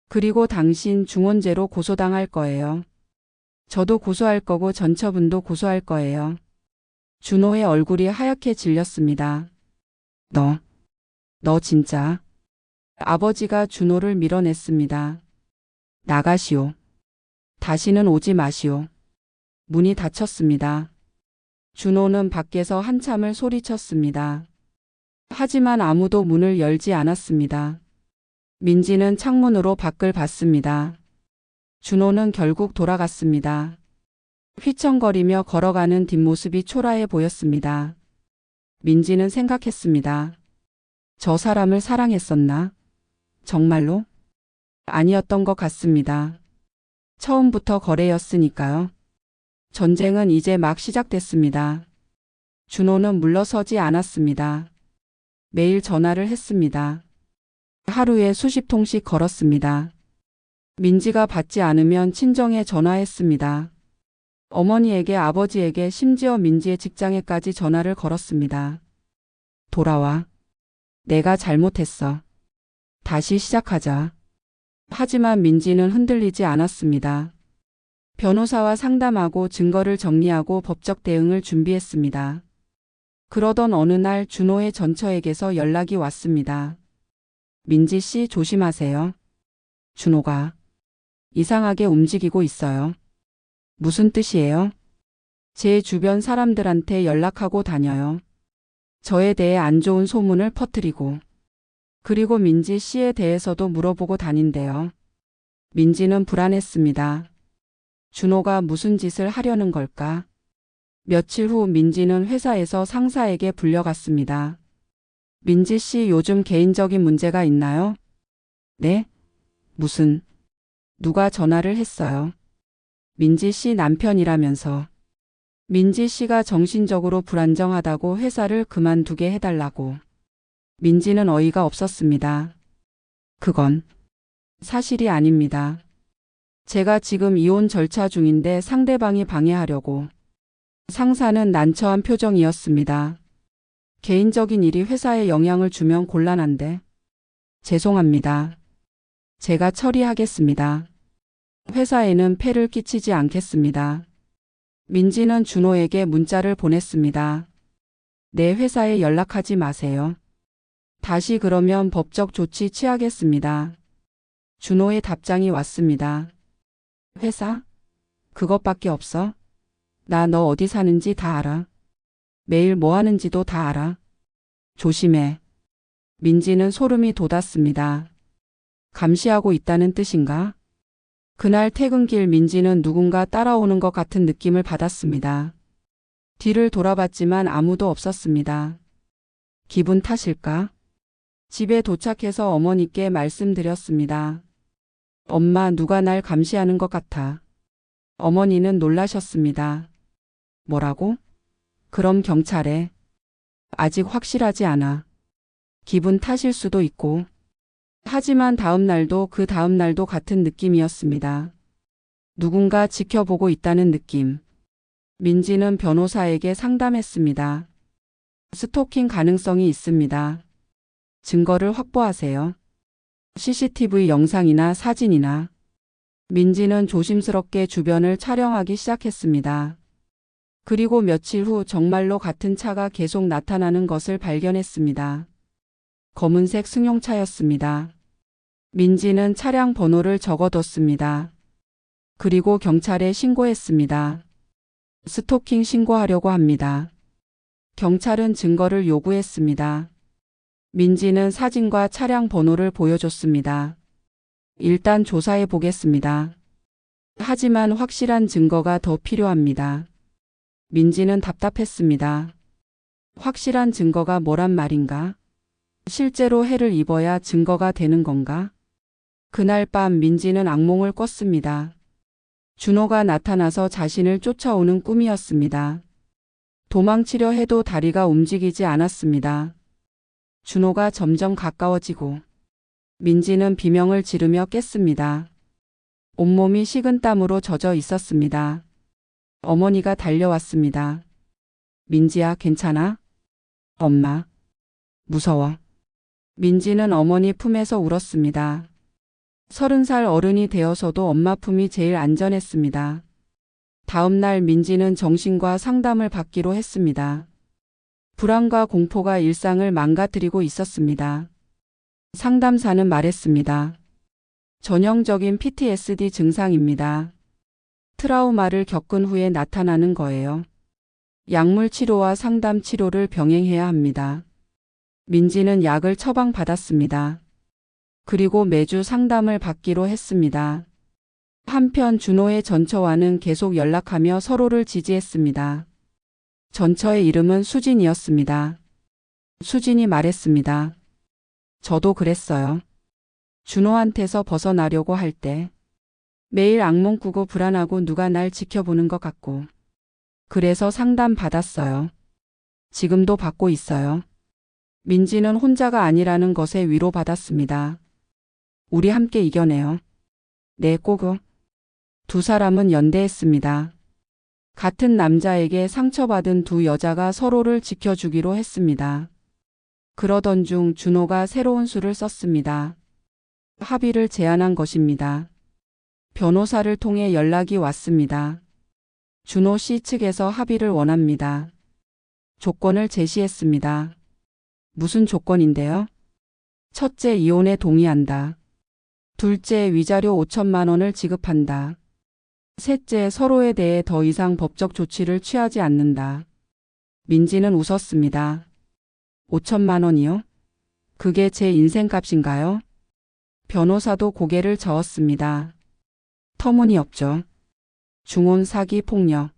[SPEAKER 1] 그리고 당신 중혼죄로 고소당할 거예요. 저도 고소할 거고 전처분도 고소할 거예요. 준호의 얼굴이 하얗게 질렸습니다. 너 진짜. 아버지가 준호를 밀어냈습니다. 나가시오. 다시는 오지 마시오. 문이 닫혔습니다. 준호는 밖에서 한참을 소리쳤습니다. 하지만 아무도 문을 열지 않았습니다. 민지는 창문으로 밖을 봤습니다. 준호는 결국 돌아갔습니다. 휘청거리며 걸어가는 뒷모습이 초라해 보였습니다. 민지는 생각했습니다. 저 사람을 사랑했었나? 정말로? 아니었던 것 같습니다. 처음부터 거래였으니까요. 전쟁은 이제 막 시작됐습니다. 준호는 물러서지 않았습니다. 매일 전화를 했습니다. 하루에 수십 통씩 걸었습니다. 민지가 받지 않으면 친정에 전화했습니다. 어머니에게, 아버지에게, 심지어 민지의 직장에까지 전화를 걸었습니다. 돌아와. 내가 잘못했어. 다시 시작하자. 하지만 민지는 흔들리지 않았습니다. 변호사와 상담하고 증거를 정리하고 법적 대응을 준비했습니다. 그러던 어느 날 준호의 전처에게서 연락이 왔습니다. 민지 씨 조심하세요. 준호가 이상하게 움직이고 있어요. 무슨 뜻이에요? 제 주변 사람들한테 연락하고 다녀요. 저에 대해 안 좋은 소문을 퍼뜨리고. 그리고 민지 씨에 대해서도 물어보고 다닌대요. 민지는 불안했습니다. 준호가 무슨 짓을 하려는 걸까? 며칠 후 민지는 회사에서 상사에게 불려갔습니다. 민지 씨 요즘 개인적인 문제가 있나요? 네? 무슨? 누가 전화를 했어요? 민지 씨 남편이라면서. 민지 씨가 정신적으로 불안정하다고 회사를 그만두게 해달라고. 민지는 어이가 없었습니다. 그건 사실이 아닙니다. 제가 지금 이혼 절차 중인데 상대방이 방해하려고. 상사는 난처한 표정이었습니다. 개인적인 일이 회사에 영향을 주면 곤란한데. 죄송합니다. 제가 처리하겠습니다. 회사에는 폐를 끼치지 않겠습니다. 민지는 준호에게 문자를 보냈습니다. 내 회사에 연락하지 마세요. 다시 그러면 법적 조치 취하겠습니다. 준호의 답장이 왔습니다. 회사? 그것밖에 없어? 나 너 어디 사는지 다 알아. 매일 뭐 하는지도 다 알아. 조심해. 민지는 소름이 돋았습니다. 감시하고 있다는 뜻인가? 그날 퇴근길 민지는 누군가 따라오는 것 같은 느낌을 받았습니다. 뒤를 돌아봤지만 아무도 없었습니다. 기분 탓일까? 집에 도착해서 어머니께 말씀드렸습니다. 엄마, 누가 날 감시하는 것 같아. 어머니는 놀라셨습니다. 뭐라고? 그럼 경찰에. 아직 확실하지 않아. 기분 탓일 수도 있고. 하지만 다음 날도 그 다음 날도 같은 느낌이었습니다. 누군가 지켜보고 있다는 느낌. 민지는 변호사에게 상담했습니다. 스토킹 가능성이 있습니다. 증거를 확보하세요. CCTV 영상이나 사진이나. 민지는 조심스럽게 주변을 촬영하기 시작했습니다. 그리고 며칠 후 정말로 같은 차가 계속 나타나는 것을 발견했습니다. 검은색 승용차였습니다. 민지는 차량 번호를 적어뒀습니다. 그리고 경찰에 신고했습니다. 스토킹 신고하려고 합니다. 경찰은 증거를 요구했습니다. 민지는 사진과 차량 번호를 보여줬습니다. 일단 조사해 보겠습니다. 하지만 확실한 증거가 더 필요합니다. 민지는 답답했습니다. 확실한 증거가 뭐란 말인가? 실제로 해를 입어야 증거가 되는 건가? 그날 밤 민지는 악몽을 꿨습니다. 준호가 나타나서 자신을 쫓아오는 꿈이었습니다. 도망치려 해도 다리가 움직이지 않았습니다. 준호가 점점 가까워지고 민지는 비명을 지르며 깼습니다. 온몸이 식은땀으로 젖어 있었습니다. 어머니가 달려왔습니다. 민지야, 괜찮아? 엄마. 무서워. 민지는 어머니 품에서 울었습니다. 30살 어른이 되어서도 엄마 품이 제일 안전했습니다. 다음 날 민지는 정신과 상담을 받기로 했습니다. 불안과 공포가 일상을 망가뜨리고 있었습니다. 상담사는 말했습니다. 전형적인 PTSD 증상입니다. 트라우마를 겪은 후에 나타나는 거예요. 약물 치료와 상담 치료를 병행해야 합니다. 민지는 약을 처방받았습니다. 그리고 매주 상담을 받기로 했습니다. 한편 준호의 전처와는 계속 연락하며 서로를 지지했습니다. 전처의 이름은 수진이었습니다. 수진이 말했습니다. 저도 그랬어요. 준호한테서 벗어나려고 할 때 매일 악몽 꾸고 불안하고 누가 날 지켜보는 것 같고 그래서 상담 받았어요. 지금도 받고 있어요. 민지는 혼자가 아니라는 것에 위로받았습니다. 우리 함께 이겨내요. 네, 꼭. 두 사람은 연대했습니다. 같은 남자에게 상처받은 두 여자가 서로를 지켜주기로 했습니다. 그러던 중 준호가 새로운 수를 썼습니다. 합의를 제안한 것입니다. 변호사를 통해 연락이 왔습니다. 준호 씨 측에서 합의를 원합니다. 조건을 제시했습니다. 무슨 조건인데요? 첫째, 이혼에 동의한다. 둘째, 위자료 5천만 원을 지급한다. 셋째, 서로에 대해 더 이상 법적 조치를 취하지 않는다. 민지는 웃었습니다. 5천만 원이요? 그게 제 인생값인가요? 변호사도 고개를 저었습니다. 터무니없죠. 중혼, 사기, 폭력.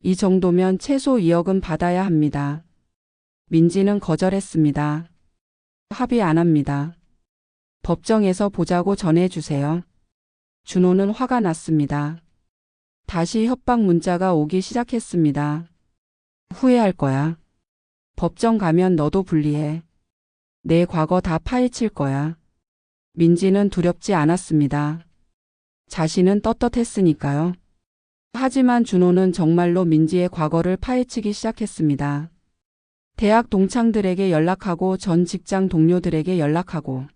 [SPEAKER 1] 이 정도면 최소 2억은 받아야 합니다. 민지는 거절했습니다. 합의 안 합니다. 법정에서 보자고 전해주세요. 준호는 화가 났습니다. 다시 협박 문자가 오기 시작했습니다. 후회할 거야. 법정 가면 너도 불리해. 내 과거 다 파헤칠 거야. 민지는 두렵지 않았습니다. 자신은 떳떳했으니까요. 하지만 준호는 정말로 민지의 과거를 파헤치기 시작했습니다. 대학 동창들에게 연락하고 전 직장 동료들에게 연락하고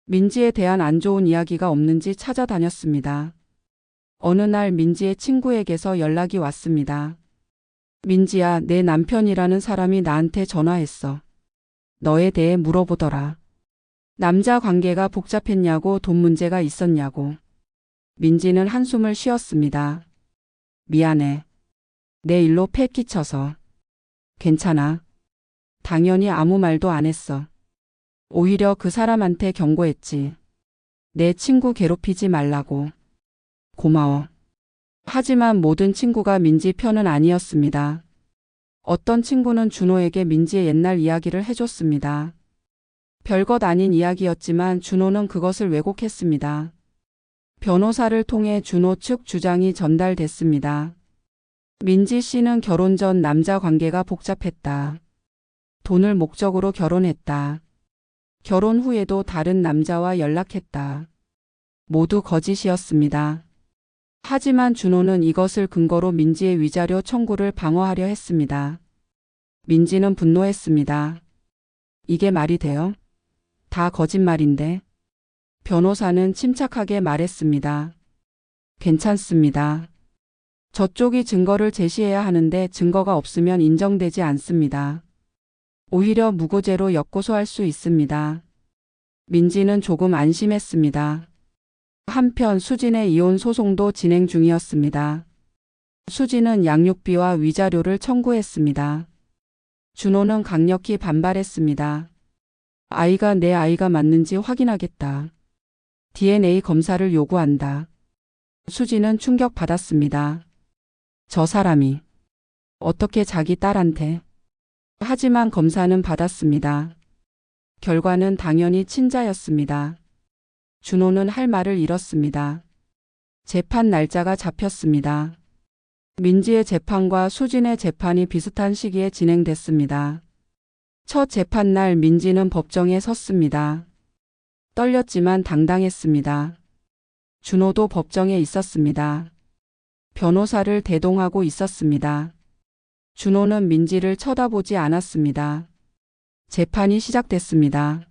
[SPEAKER 1] 민지에 대한 안 좋은 이야기가 없는지 찾아다녔습니다. 어느 날 민지의 친구에게서 연락이 왔습니다. 민지야, 내 남편이라는 사람이 나한테 전화했어. 너에 대해 물어보더라. 남자 관계가 복잡했냐고, 돈 문제가 있었냐고. 민지는 한숨을 쉬었습니다. 미안해. 내 일로 패 끼쳐서. 괜찮아. 당연히 아무 말도 안 했어. 오히려 그 사람한테 경고했지. 내 친구 괴롭히지 말라고. 고마워. 하지만 모든 친구가 민지 편은 아니었습니다. 어떤 친구는 준호에게 민지의 옛날 이야기를 해줬습니다. 별것 아닌 이야기였지만 준호는 그것을 왜곡했습니다. 변호사를 통해 준호 측 주장이 전달됐습니다. 민지 씨는 결혼 전 남자 관계가 복잡했다. 돈을 목적으로 결혼했다. 결혼 후에도 다른 남자와 연락했다. 모두 거짓이었습니다. 하지만 준호는 이것을 근거로 민지의 위자료 청구를 방어하려 했습니다. 민지는 분노했습니다. 이게 말이 돼요? 다 거짓말인데. 변호사는 침착하게 말했습니다. 괜찮습니다. 저쪽이 증거를 제시해야 하는데 증거가 없으면 인정되지 않습니다. 오히려 무고죄로 역고소할 수 있습니다. 민지는 조금 안심했습니다. 한편 수진의 이혼 소송도 진행 중이었습니다. 수진은 양육비와 위자료를 청구했습니다. 준호는 강력히 반발했습니다. 아이가 내 아이가 맞는지 확인하겠다. DNA 검사를 요구한다. 수진은 충격받았습니다. 저 사람이 어떻게 자기 딸한테. 하지만 검사는 받았습니다. 결과는 당연히 친자였습니다. 준호는 할 말을 잃었습니다. 재판 날짜가 잡혔습니다. 민지의 재판과 수진의 재판이 비슷한 시기에 진행됐습니다. 첫 재판날 민지는 법정에 섰습니다. 떨렸지만 당당했습니다. 준호도 법정에 있었습니다. 변호사를 대동하고 있었습니다. 준호는 민지를 쳐다보지 않았습니다. 재판이 시작됐습니다.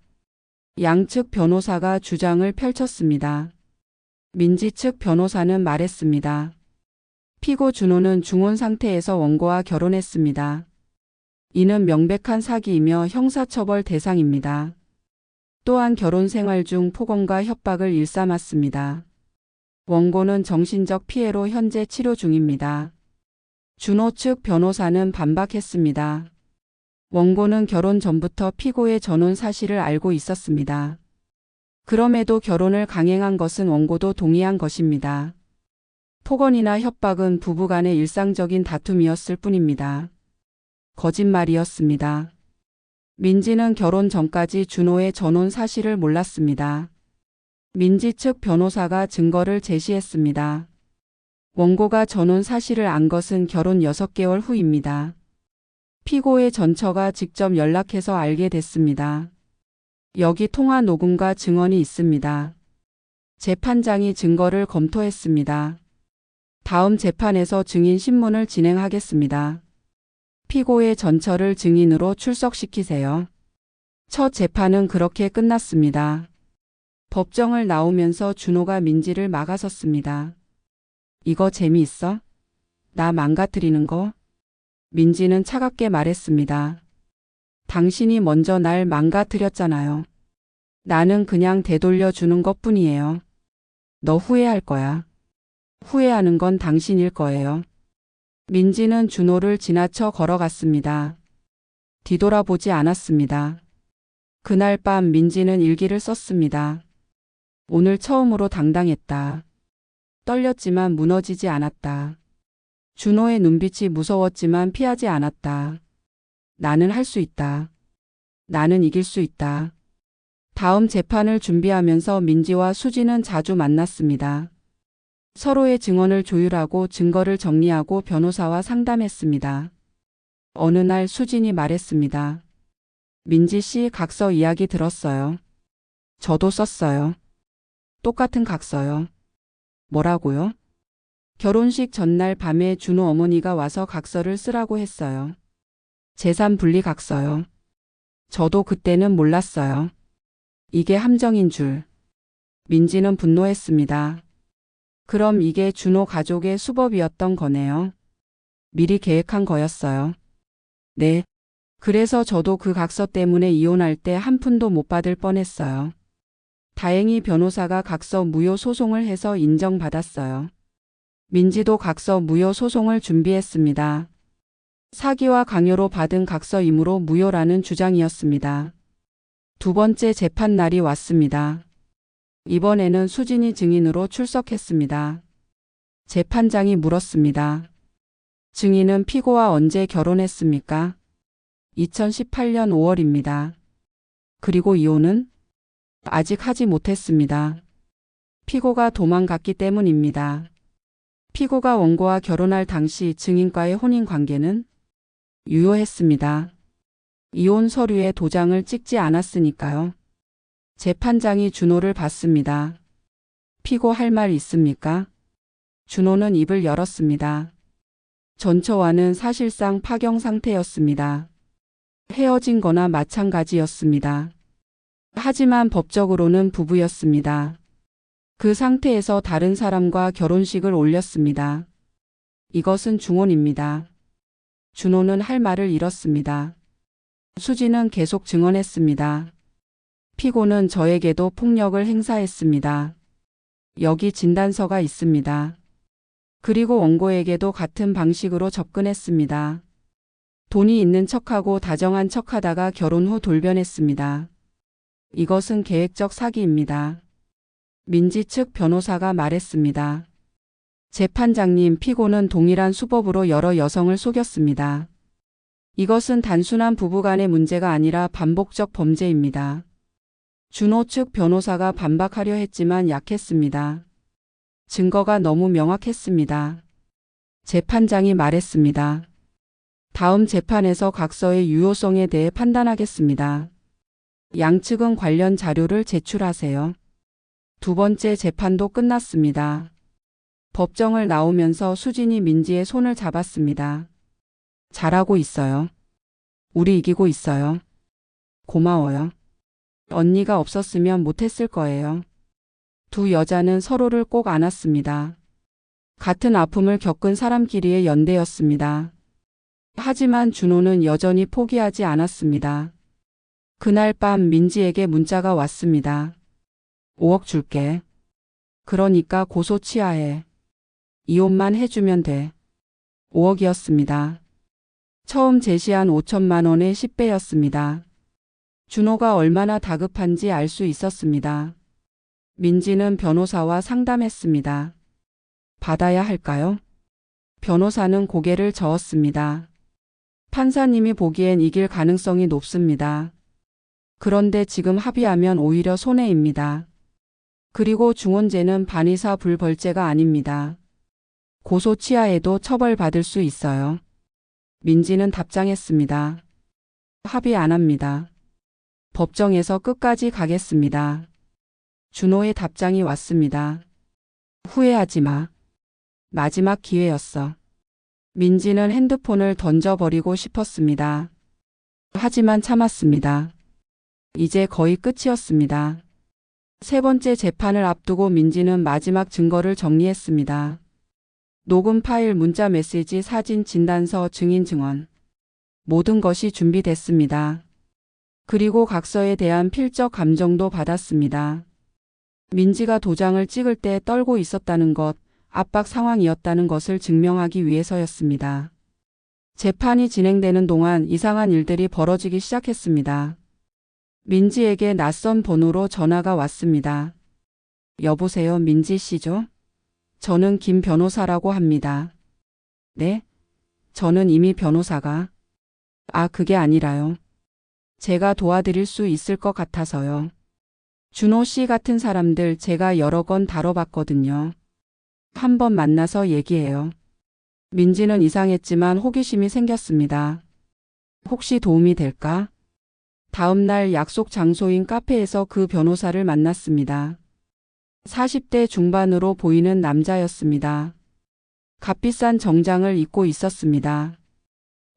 [SPEAKER 1] 양측 변호사가 주장을 펼쳤습니다. 민지 측 변호사는 말했습니다. 피고 준호는 중혼 상태에서 원고와 결혼했습니다. 이는 명백한 사기이며 형사처벌 대상입니다. 또한 결혼 생활 중 폭언과 협박을 일삼았습니다. 원고는 정신적 피해로 현재 치료 중입니다. 준호 측 변호사는 반박했습니다. 원고는 결혼 전부터 피고의 전혼 사실을 알고 있었습니다. 그럼에도 결혼을 강행한 것은 원고도 동의한 것입니다. 폭언이나 협박은 부부간의 일상적인 다툼이었을 뿐입니다. 거짓말이었습니다. 민지는 결혼 전까지 준호의 전혼 사실을 몰랐습니다. 민지 측 변호사가 증거를 제시했습니다. 원고가 전혼 사실을 안 것은 결혼 6개월 후입니다. 피고의 전처가 직접 연락해서 알게 됐습니다. 여기 통화 녹음과 증언이 있습니다. 재판장이 증거를 검토했습니다. 다음 재판에서 증인 신문을 진행하겠습니다. 피고의 전처를 증인으로 출석시키세요. 첫 재판은 그렇게 끝났습니다. 법정을 나오면서 준호가 민지를 막아섰습니다. 이거 재미있어? 나 망가뜨리는 거? 민지는 차갑게 말했습니다. 당신이 먼저 날 망가뜨렸잖아요. 나는 그냥 되돌려 주는 것뿐이에요. 너 후회할 거야. 후회하는 건 당신일 거예요. 민지는 준호를 지나쳐 걸어갔습니다. 뒤돌아보지 않았습니다. 그날 밤 민지는 일기를 썼습니다. 오늘 처음으로 당당했다. 떨렸지만 무너지지 않았다. 준호의 눈빛이 무서웠지만 피하지 않았다. 나는 할 수 있다. 나는 이길 수 있다. 다음 재판을 준비하면서 민지와 수진은 자주 만났습니다. 서로의 증언을 조율하고 증거를 정리하고 변호사와 상담했습니다. 어느 날 수진이 말했습니다. 민지 씨 각서 이야기 들었어요. 저도 썼어요. 똑같은 각서요. 뭐라고요? 결혼식 전날 밤에 준호 어머니가 와서 각서를 쓰라고 했어요. 재산 분리 각서요. 저도 그때는 몰랐어요. 이게 함정인 줄. 민지는 분노했습니다. 그럼 이게 준호 가족의 수법이었던 거네요. 미리 계획한 거였어요. 네. 그래서 저도 그 각서 때문에 이혼할 때 한 푼도 못 받을 뻔했어요. 다행히 변호사가 각서 무효 소송을 해서 인정받았어요. 민지도 각서 무효 소송을 준비했습니다. 사기와 강요로 받은 각서이므로 무효라는 주장이었습니다. 두 번째 재판 날이 왔습니다. 이번에는 수진이 증인으로 출석했습니다. 재판장이 물었습니다. 증인은 피고와 언제 결혼했습니까? 2018년 5월입니다. 그리고 이혼은? 아직 하지 못했습니다. 피고가 도망갔기 때문입니다. 피고가 원고와 결혼할 당시 증인과의 혼인 관계는 유효했습니다. 이혼 서류에 도장을 찍지 않았으니까요. 재판장이 준호를 봤습니다. 피고 할 말 있습니까? 준호는 입을 열었습니다. 전처와는 사실상 파경 상태였습니다. 헤어진 거나 마찬가지였습니다. 하지만 법적으로는 부부였습니다. 그 상태에서 다른 사람과 결혼식을 올렸습니다. 이것은 중혼입니다. 준호는 할 말을 잃었습니다. 수진은 계속 증언했습니다. 피고는 저에게도 폭력을 행사했습니다. 여기 진단서가 있습니다. 그리고 원고에게도 같은 방식으로 접근했습니다. 돈이 있는 척하고 다정한 척하다가 결혼 후 돌변했습니다. 이것은 계획적 사기입니다. 민지 측 변호사가 말했습니다. 재판장님, 피고는 동일한 수법으로 여러 여성을 속였습니다. 이것은 단순한 부부간의 문제가 아니라 반복적 범죄입니다. 준호 측 변호사가 반박하려 했지만 약했습니다. 증거가 너무 명확했습니다. 재판장이 말했습니다. 다음 재판에서 각서의 유효성에 대해 판단하겠습니다. 양측은 관련 자료를 제출하세요. 두 번째 재판도 끝났습니다. 법정을 나오면서 수진이 민지의 손을 잡았습니다. 잘하고 있어요. 우리 이기고 있어요. 고마워요. 언니가 없었으면 못했을 거예요. 두 여자는 서로를 꼭 안았습니다. 같은 아픔을 겪은 사람끼리의 연대였습니다. 하지만 준호는 여전히 포기하지 않았습니다. 그날 밤 민지에게 문자가 왔습니다. 5억 줄게. 그러니까 고소 취하해. 이혼만 해주면 돼. 5억이었습니다. 처음 제시한 5천만 원의 10배였습니다. 준호가 얼마나 다급한지 알 수 있었습니다. 민지는 변호사와 상담했습니다. 받아야 할까요? 변호사는 고개를 저었습니다. 판사님이 보기엔 이길 가능성이 높습니다. 그런데 지금 합의하면 오히려 손해입니다. 그리고 중원죄는 반의사 불벌죄가 아닙니다. 고소 취하해도 처벌받을 수 있어요. 민지는 답장했습니다. 합의 안 합니다. 법정에서 끝까지 가겠습니다. 준호의 답장이 왔습니다. 후회하지 마. 마지막 기회였어. 민지는 핸드폰을 던져버리고 싶었습니다. 하지만 참았습니다. 이제 거의 끝이었습니다. 세 번째 재판을 앞두고 민지는 마지막 증거를 정리했습니다. 녹음 파일, 문자 메시지, 사진, 진단서, 증인 증언. 모든 것이 준비됐습니다. 그리고 각서에 대한 필적 감정도 받았습니다. 민지가 도장을 찍을 때 떨고 있었다는 것, 압박 상황이었다는 것을 증명하기 위해서였습니다. 재판이 진행되는 동안 이상한 일들이 벌어지기 시작했습니다. 민지에게 낯선 번호로 전화가 왔습니다. 여보세요, 민지 씨죠? 저는 김 변호사라고 합니다. 네? 저는 이미 변호사가. 그게 아니라요. 제가 도와드릴 수 있을 것 같아서요. 준호 씨 같은 사람들 제가 여러 건 다뤄봤거든요. 한번 만나서 얘기해요. 민지는 이상했지만 호기심이 생겼습니다. 혹시 도움이 될까? 다음 날 약속 장소인 카페에서 그 변호사를 만났습니다. 40대 중반으로 보이는 남자였습니다. 값비싼 정장을 입고 있었습니다.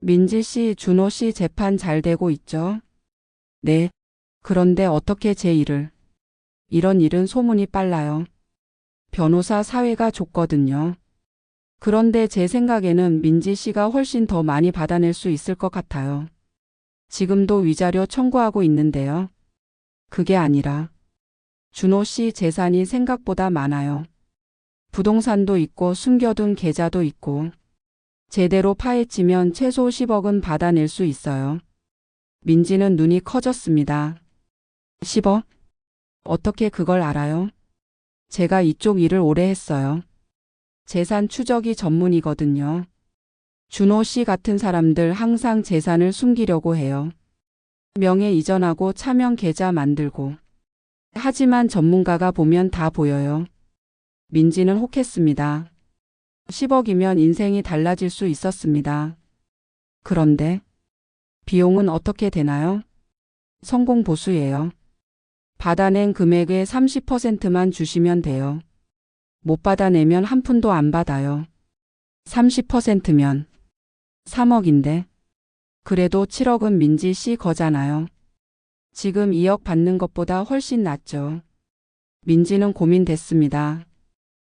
[SPEAKER 1] 민지 씨, 준호 씨 재판 잘 되고 있죠? 네. 그런데 어떻게 제 일을? 이런 일은 소문이 빨라요. 변호사 사회가 좁거든요. 그런데 제 생각에는 민지 씨가 훨씬 더 많이 받아낼 수 있을 것 같아요. 지금도 위자료 청구하고 있는데요. 그게 아니라 준호 씨 재산이 생각보다 많아요. 부동산도 있고 숨겨둔 계좌도 있고 제대로 파헤치면 최소 10억은 받아낼 수 있어요. 민지는 눈이 커졌습니다. 10억? 어떻게 그걸 알아요? 제가 이쪽 일을 오래 했어요. 재산 추적이 전문이거든요. 준호 씨 같은 사람들 항상 재산을 숨기려고 해요. 명예 이전하고 차명 계좌 만들고. 하지만 전문가가 보면 다 보여요. 민지는 혹했습니다. 10억이면 인생이 달라질 수 있었습니다. 그런데 비용은 어떻게 되나요? 성공 보수예요. 받아낸 금액의 30%만 주시면 돼요. 못 받아내면 한 푼도 안 받아요. 30%면 3억인데. 그래도 7억은 민지 씨 거잖아요. 지금 2억 받는 것보다 훨씬 낫죠. 민지는 고민됐습니다.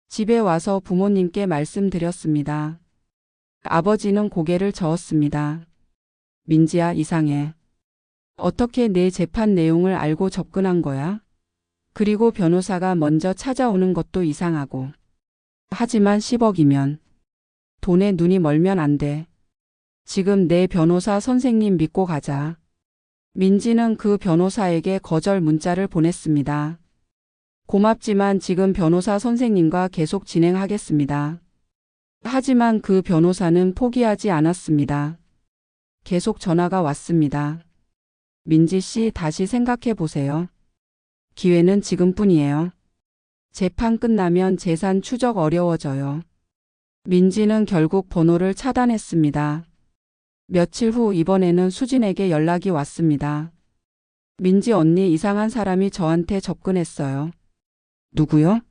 [SPEAKER 1] 집에 와서 부모님께 말씀드렸습니다. 아버지는 고개를 저었습니다. 민지야, 이상해. 어떻게 내 재판 내용을 알고 접근한 거야? 그리고 변호사가 먼저 찾아오는 것도 이상하고. 하지만 10억이면 돈에 눈이 멀면 안 돼. 지금 내 변호사 선생님 믿고 가자. 민지는 그 변호사에게 거절 문자를 보냈습니다. 고맙지만 지금 변호사 선생님과 계속 진행하겠습니다. 하지만 그 변호사는 포기하지 않았습니다. 계속 전화가 왔습니다. 민지 씨 다시 생각해 보세요. 기회는 지금뿐이에요. 재판 끝나면 재산 추적 어려워져요. 민지는 결국 번호를 차단했습니다. 며칠 후 이번에는 수진에게 연락이 왔습니다. 민지 언니 이상한 사람이 저한테 접근했어요. 누구요?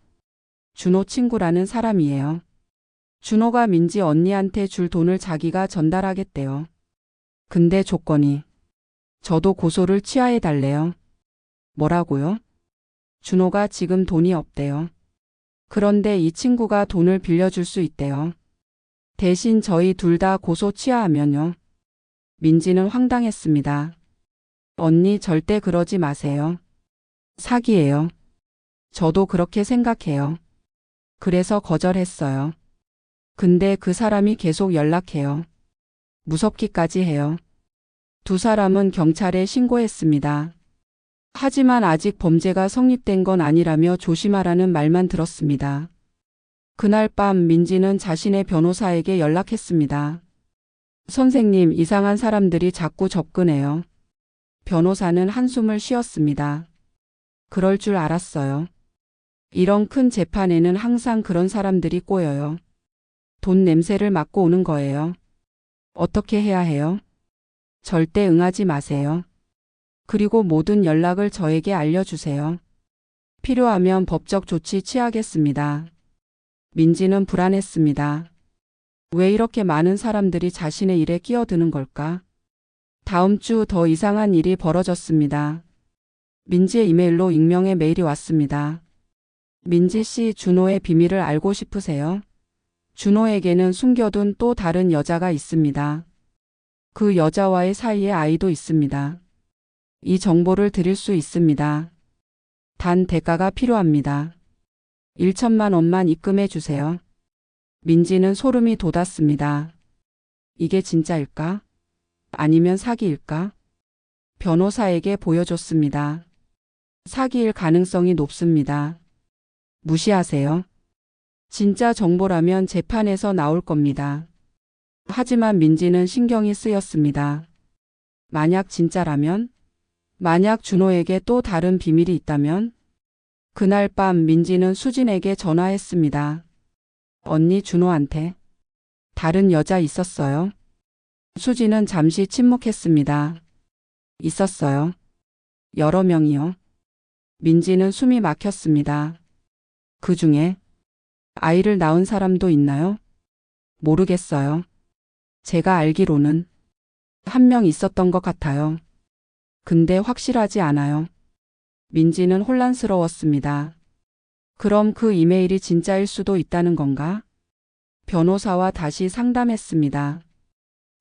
[SPEAKER 1] 준호 친구라는 사람이에요. 준호가 민지 언니한테 줄 돈을 자기가 전달하겠대요. 근데 조건이 저도 고소를 취하해 달래요. 뭐라고요? 준호가 지금 돈이 없대요. 그런데 이 친구가 돈을 빌려줄 수 있대요. 대신 저희 둘 다 고소 취하하면요. 민지는 황당했습니다. 언니 절대 그러지 마세요. 사기예요. 저도 그렇게 생각해요. 그래서 거절했어요. 근데 그 사람이 계속 연락해요. 무섭기까지 해요. 두 사람은 경찰에 신고했습니다. 하지만 아직 범죄가 성립된 건 아니라며 조심하라는 말만 들었습니다. 그날 밤 민지는 자신의 변호사에게 연락했습니다. 선생님, 이상한 사람들이 자꾸 접근해요. 변호사는 한숨을 쉬었습니다. 그럴 줄 알았어요. 이런 큰 재판에는 항상 그런 사람들이 꼬여요. 돈 냄새를 맡고 오는 거예요. 어떻게 해야 해요? 절대 응하지 마세요. 그리고 모든 연락을 저에게 알려주세요. 필요하면 법적 조치 취하겠습니다. 민지는 불안했습니다. 왜 이렇게 많은 사람들이 자신의 일에 끼어드는 걸까? 다음 주 더 이상한 일이 벌어졌습니다. 민지의 이메일로 익명의 메일이 왔습니다. 민지 씨, 준호의 비밀을 알고 싶으세요? 준호에게는 숨겨둔 또 다른 여자가 있습니다. 그 여자와의 사이에 아이도 있습니다. 이 정보를 드릴 수 있습니다. 단 대가가 필요합니다. 1천만 원만 입금해 주세요. 민지는 소름이 돋았습니다. 이게 진짜일까? 아니면 사기일까? 변호사에게 보여줬습니다. 사기일 가능성이 높습니다. 무시하세요. 진짜 정보라면 재판에서 나올 겁니다. 하지만 민지는 신경이 쓰였습니다. 만약 진짜라면? 만약 준호에게 또 다른 비밀이 있다면? 그날 밤 민지는 수진에게 전화했습니다. 언니, 준호한테 다른 여자 있었어요? 수진은 잠시 침묵했습니다. 있었어요. 여러 명이요. 민지는 숨이 막혔습니다. 그 중에 아이를 낳은 사람도 있나요? 모르겠어요. 제가 알기로는 한 명 있었던 것 같아요. 근데 확실하지 않아요. 민지는 혼란스러웠습니다. 그럼 그 이메일이 진짜일 수도 있다는 건가? 변호사와 다시 상담했습니다.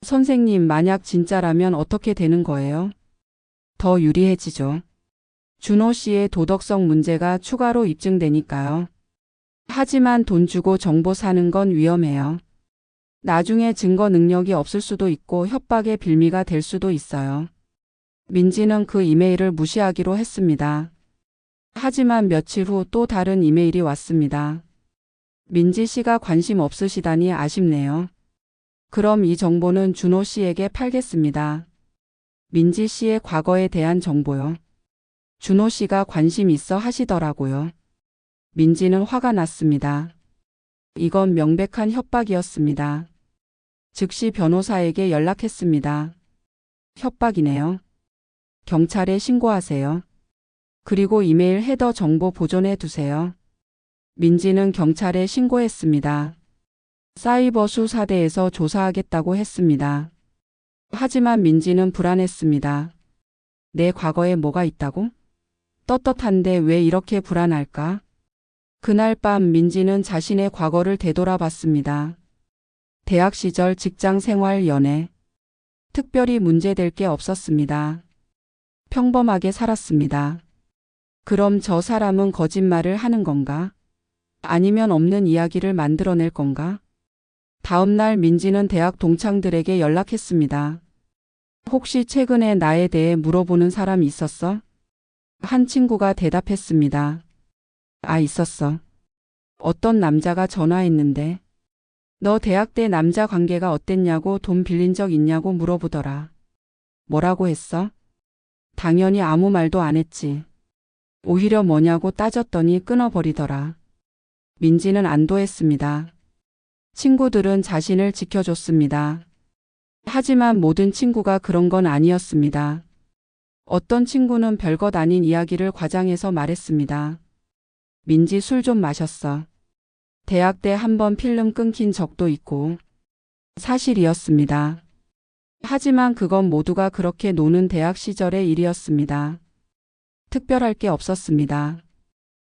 [SPEAKER 1] 선생님, 만약 진짜라면 어떻게 되는 거예요? 더 유리해지죠. 준호 씨의 도덕성 문제가 추가로 입증되니까요. 하지만 돈 주고 정보 사는 건 위험해요. 나중에 증거 능력이 없을 수도 있고 협박의 빌미가 될 수도 있어요. 민지는 그 이메일을 무시하기로 했습니다. 하지만 며칠 후 또 다른 이메일이 왔습니다. 민지 씨가 관심 없으시다니 아쉽네요. 그럼 이 정보는 준호 씨에게 팔겠습니다. 민지 씨의 과거에 대한 정보요. 준호 씨가 관심 있어 하시더라고요. 민지는 화가 났습니다. 이건 명백한 협박이었습니다. 즉시 변호사에게 연락했습니다. 협박이네요. 경찰에 신고하세요. 그리고 이메일 헤더 정보 보존해 두세요. 민지는 경찰에 신고했습니다. 사이버 수사대에서 조사하겠다고 했습니다. 하지만 민지는 불안했습니다. 내 과거에 뭐가 있다고? 떳떳한데 왜 이렇게 불안할까? 그날 밤 민지는 자신의 과거를 되돌아봤습니다. 대학 시절 직장 생활, 연애. 특별히 문제될 게 없었습니다. 평범하게 살았습니다. 그럼 저 사람은 거짓말을 하는 건가? 아니면 없는 이야기를 만들어낼 건가? 다음 날 민지는 대학 동창들에게 연락했습니다. 혹시 최근에 나에 대해 물어보는 사람 있었어? 한 친구가 대답했습니다. 아, 있었어. 어떤 남자가 전화했는데 너 대학 때 남자 관계가 어땠냐고 돈 빌린 적 있냐고 물어보더라. 뭐라고 했어? 당연히 아무 말도 안 했지. 오히려 뭐냐고 따졌더니 끊어버리더라. 민지는 안도했습니다. 친구들은 자신을 지켜줬습니다. 하지만 모든 친구가 그런 건 아니었습니다. 어떤 친구는 별것 아닌 이야기를 과장해서 말했습니다. 민지 술 좀 마셨어. 대학 때 한 번 필름 끊긴 적도 있고. 사실이었습니다. 하지만 그건 모두가 그렇게 노는 대학 시절의 일이었습니다. 특별할 게 없었습니다.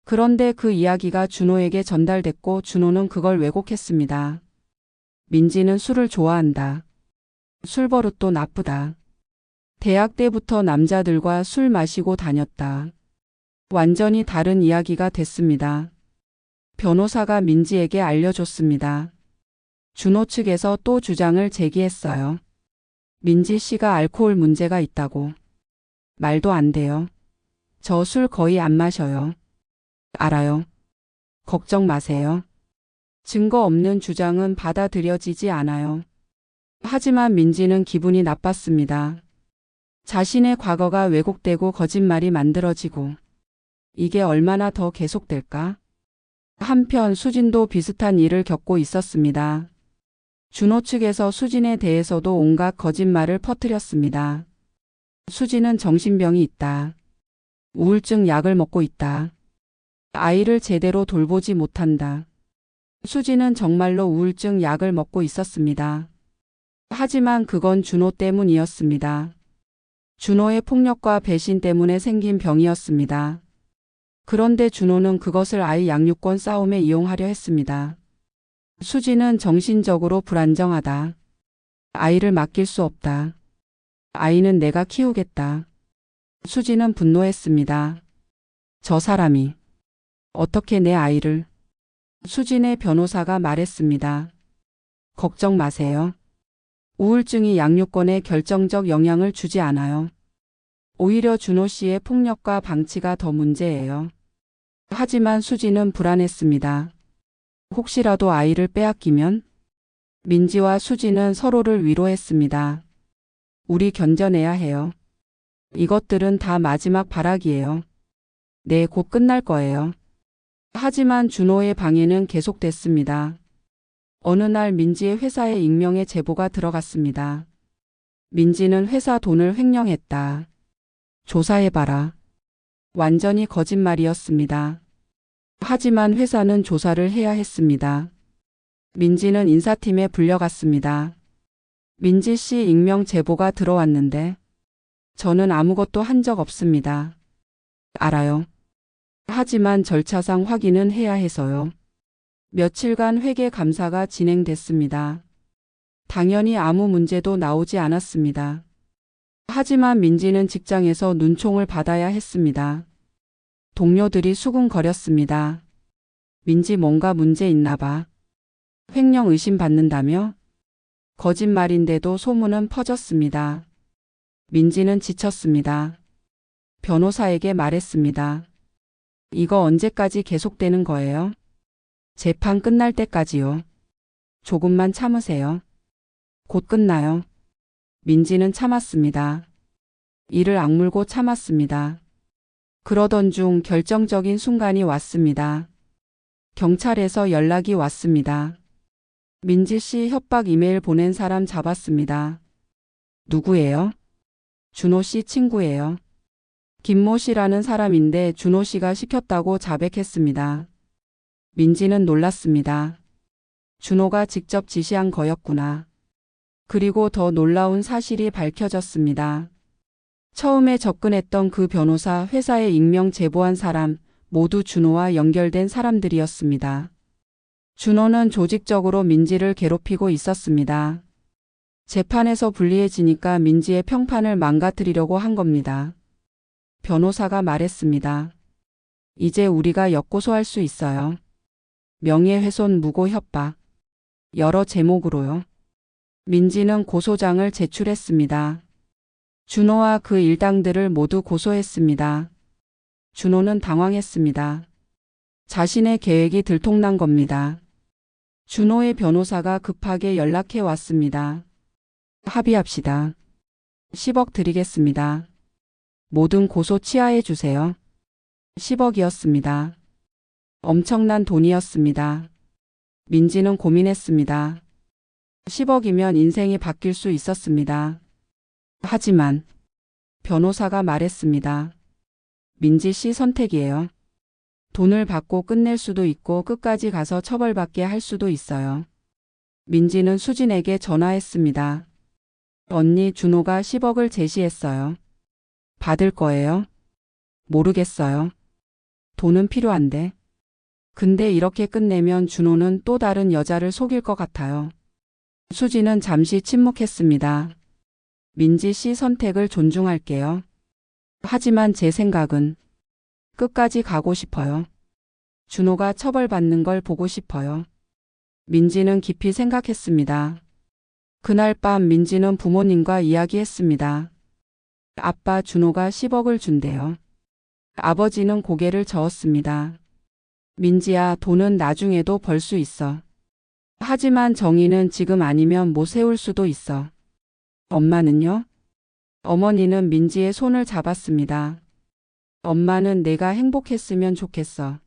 [SPEAKER 1] 그런데 그 이야기가 준호에게 전달됐고 준호는 그걸 왜곡했습니다. 민지는 술을 좋아한다. 술버릇도 나쁘다. 대학 때부터 남자들과 술 마시고 다녔다. 완전히 다른 이야기가 됐습니다. 변호사가 민지에게 알려줬습니다. 준호 측에서 또 주장을 제기했어요. 민지 씨가 알코올 문제가 있다고. 말도 안 돼요. 저 술 거의 안 마셔요. 알아요. 걱정 마세요. 증거 없는 주장은 받아들여지지 않아요. 하지만 민지는 기분이 나빴습니다. 자신의 과거가 왜곡되고 거짓말이 만들어지고 이게 얼마나 더 계속될까? 한편 수진도 비슷한 일을 겪고 있었습니다. 준호 측에서 수진에 대해서도 온갖 거짓말을 퍼뜨렸습니다. 수진은 정신병이 있다. 우울증 약을 먹고 있다. 아이를 제대로 돌보지 못한다. 수진은 정말로 우울증 약을 먹고 있었습니다. 하지만 그건 준호 때문이었습니다. 준호의 폭력과 배신 때문에 생긴 병이었습니다. 그런데 준호는 그것을 아이 양육권 싸움에 이용하려 했습니다. 수진은 정신적으로 불안정하다. 아이를 맡길 수 없다. 아이는 내가 키우겠다. 수진은 분노했습니다. 저 사람이 어떻게 내 아이를? 수진의 변호사가 말했습니다. 걱정 마세요. 우울증이 양육권에 결정적 영향을 주지 않아요. 오히려 준호 씨의 폭력과 방치가 더 문제예요. 하지만 수진은 불안했습니다. 혹시라도 아이를 빼앗기면? 민지와 수진은 서로를 위로했습니다. 우리 견뎌내야 해요. 이것들은 다 마지막 발악이에요. 네, 곧 끝날 거예요. 하지만 준호의 방해는 계속됐습니다. 어느 날 민지의 회사에 익명의 제보가 들어갔습니다. 민지는 회사 돈을 횡령했다. 조사해봐라. 완전히 거짓말이었습니다. 하지만 회사는 조사를 해야 했습니다. 민지는 인사팀에 불려갔습니다. 민지 씨 익명 제보가 들어왔는데 저는 아무것도 한 적 없습니다. 알아요. 하지만 절차상 확인은 해야 해서요. 며칠간 회계 감사가 진행됐습니다. 당연히 아무 문제도 나오지 않았습니다. 하지만 민지는 직장에서 눈총을 받아야 했습니다. 동료들이 수군거렸습니다. 민지 뭔가 문제 있나 봐. 횡령 의심받는다며? 거짓말인데도 소문은 퍼졌습니다. 민지는 지쳤습니다. 변호사에게 말했습니다. 이거 언제까지 계속되는 거예요? 재판 끝날 때까지요. 조금만 참으세요. 곧 끝나요. 민지는 참았습니다. 이를 악물고 참았습니다. 그러던 중 결정적인 순간이 왔습니다. 경찰에서 연락이 왔습니다. 민지 씨 협박 이메일 보낸 사람 잡았습니다. 누구예요? 준호 씨 친구예요. 김모 씨라는 사람인데 준호 씨가 시켰다고 자백했습니다. 민지는 놀랐습니다. 준호가 직접 지시한 거였구나. 그리고 더 놀라운 사실이 밝혀졌습니다. 처음에 접근했던 그 변호사, 회사에 익명 제보한 사람, 모두 준호와 연결된 사람들이었습니다. 준호는 조직적으로 민지를 괴롭히고 있었습니다. 재판에서 불리해지니까 민지의 평판을 망가뜨리려고 한 겁니다. 변호사가 말했습니다. 이제 우리가 역고소할 수 있어요. 명예훼손, 무고 협박. 여러 제목으로요. 민지는 고소장을 제출했습니다. 준호와 그 일당들을 모두 고소했습니다. 준호는 당황했습니다. 자신의 계획이 들통난 겁니다. 준호의 변호사가 급하게 연락해 왔습니다. 합의합시다. 10억 드리겠습니다. 모든 고소 취하해 주세요. 10억이었습니다. 엄청난 돈이었습니다. 민지는 고민했습니다. 10억이면 인생이 바뀔 수 있었습니다. 하지만 변호사가 말했습니다. 민지 씨 선택이에요. 돈을 받고 끝낼 수도 있고 끝까지 가서 처벌받게 할 수도 있어요. 민지는 수진에게 전화했습니다. 언니, 준호가 10억을 제시했어요. 받을 거예요? 모르겠어요. 돈은 필요한데. 근데 이렇게 끝내면 준호는 또 다른 여자를 속일 것 같아요. 수진은 잠시 침묵했습니다. 민지 씨 선택을 존중할게요. 하지만 제 생각은 끝까지 가고 싶어요. 준호가 처벌받는 걸 보고 싶어요. 민지는 깊이 생각했습니다. 그날 밤 민지는 부모님과 이야기했습니다. 아빠, 준호가 10억을 준대요. 아버지는 고개를 저었습니다. 민지야, 돈은 나중에도 벌 수 있어. 하지만 정의는 지금 아니면 못 세울 수도 있어. 엄마는요? 어머니는 민지의 손을 잡았습니다. 엄마는 내가 행복했으면 좋겠어.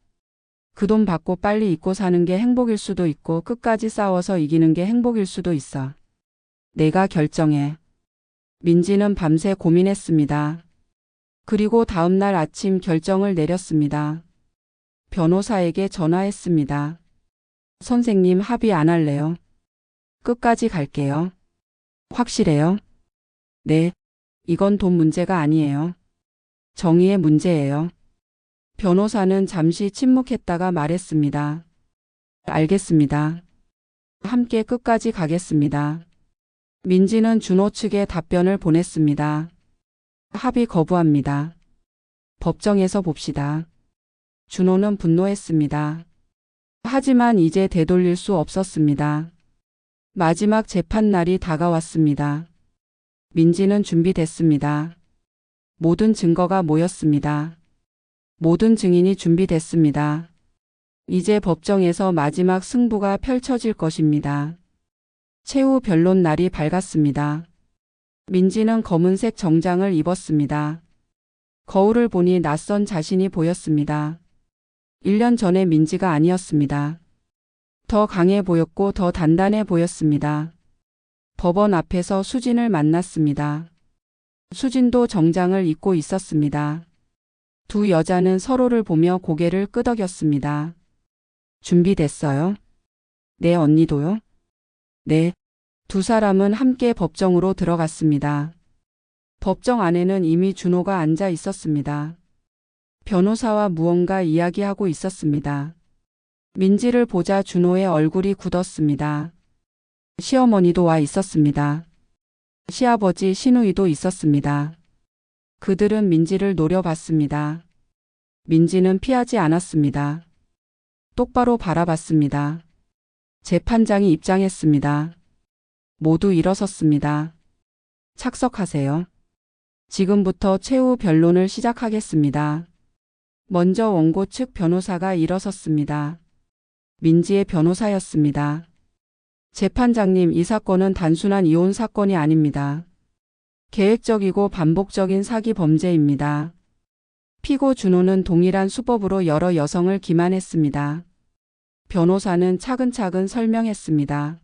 [SPEAKER 1] 그 돈 받고 빨리 잊고 사는 게 행복일 수도 있고 끝까지 싸워서 이기는 게 행복일 수도 있어. 내가 결정해. 민지는 밤새 고민했습니다. 그리고 다음날 아침 결정을 내렸습니다. 변호사에게 전화했습니다. 선생님, 합의 안 할래요? 끝까지 갈게요. 확실해요? 네. 이건 돈 문제가 아니에요. 정의의 문제예요. 변호사는 잠시 침묵했다가 말했습니다. 알겠습니다. 함께 끝까지 가겠습니다. 민지는 준호 측에 답변을 보냈습니다. 합의 거부합니다. 법정에서 봅시다. 준호는 분노했습니다. 하지만 이제 되돌릴 수 없었습니다. 마지막 재판 날이 다가왔습니다. 민지는 준비됐습니다. 모든 증거가 모였습니다. 모든 증인이 준비됐습니다. 이제 법정에서 마지막 승부가 펼쳐질 것입니다. 최후 변론 날이 밝았습니다. 민지는 검은색 정장을 입었습니다. 거울을 보니 낯선 자신이 보였습니다. 1년 전의 민지가 아니었습니다. 더 강해 보였고 더 단단해 보였습니다. 법원 앞에서 수진을 만났습니다. 수진도 정장을 입고 있었습니다. 두 여자는 서로를 보며 고개를 끄덕였습니다. 준비됐어요? 네, 언니도요? 네. 두 사람은 함께 법정으로 들어갔습니다. 법정 안에는 이미 준호가 앉아 있었습니다. 변호사와 무언가 이야기하고 있었습니다. 민지를 보자 준호의 얼굴이 굳었습니다. 시어머니도 와 있었습니다. 시아버지, 시누이도 있었습니다. 그들은 민지를 노려봤습니다. 민지는 피하지 않았습니다. 똑바로 바라봤습니다. 재판장이 입장했습니다. 모두 일어섰습니다. 착석하세요. 지금부터 최후 변론을 시작하겠습니다. 먼저 원고 측 변호사가 일어섰습니다. 민지의 변호사였습니다. 재판장님, 이 사건은 단순한 이혼 사건이 아닙니다. 계획적이고 반복적인 사기 범죄입니다. 피고 준호는 동일한 수법으로 여러 여성을 기만했습니다. 변호사는 차근차근 설명했습니다.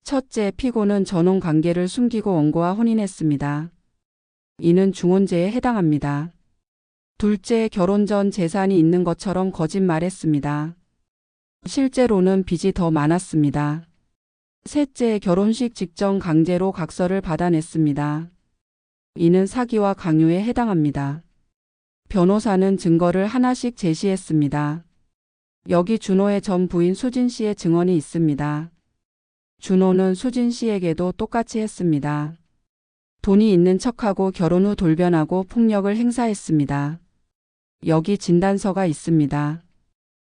[SPEAKER 1] 첫째, 피고는 전혼 관계를 숨기고 원고와 혼인했습니다. 이는 중혼죄에 해당합니다. 둘째, 결혼 전 재산이 있는 것처럼 거짓말했습니다. 실제로는 빚이 더 많았습니다. 셋째, 결혼식 직전 강제로 각서를 받아냈습니다. 이는 사기와 강요에 해당합니다. 변호사는 증거를 하나씩 제시했습니다. 여기 준호의 전 부인 수진 씨의 증언이 있습니다. 준호는 수진 씨에게도 똑같이 했습니다. 돈이 있는 척하고 결혼 후 돌변하고 폭력을 행사했습니다. 여기 진단서가 있습니다.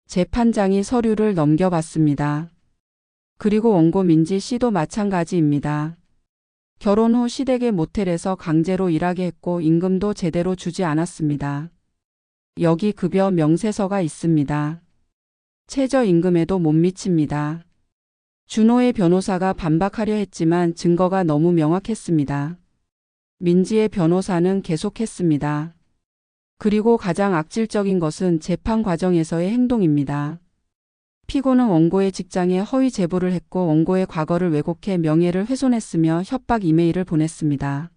[SPEAKER 1] 재판장이 서류를 넘겨봤습니다. 그리고 원고 민지 씨도 마찬가지입니다. 결혼 후 시댁의 모텔에서 강제로 일하게 했고 임금도 제대로 주지 않았습니다. 여기 급여 명세서가 있습니다. 최저임금에도 못 미칩니다. 준호의 변호사가 반박하려 했지만 증거가 너무 명확했습니다. 민지의 변호사는 계속했습니다. 그리고 가장 악질적인 것은 재판 과정에서의 행동입니다. 피고는 원고의 직장에 허위 제보를 했고 원고의 과거를 왜곡해 명예를 훼손했으며 협박 이메일을 보냈습니다.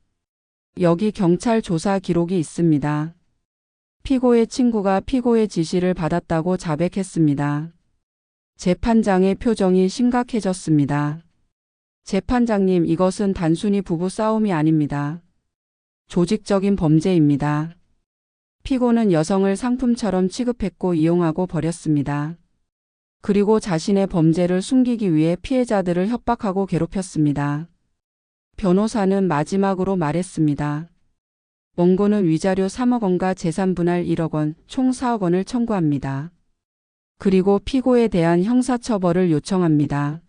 [SPEAKER 1] 여기 경찰 조사 기록이 있습니다. 피고의 친구가 피고의 지시를 받았다고 자백했습니다. 재판장의 표정이 심각해졌습니다. 재판장님, 이것은 단순히 부부 싸움이 아닙니다. 조직적인 범죄입니다. 피고는 여성을 상품처럼 취급했고 이용하고 버렸습니다. 그리고 자신의 범죄를 숨기기 위해 피해자들을 협박하고 괴롭혔습니다. 변호사는 마지막으로 말했습니다. 원고는 위자료 3억 원과 재산 분할 1억 원, 총 4억 원을 청구합니다. 그리고 피고에 대한 형사처벌을 요청합니다.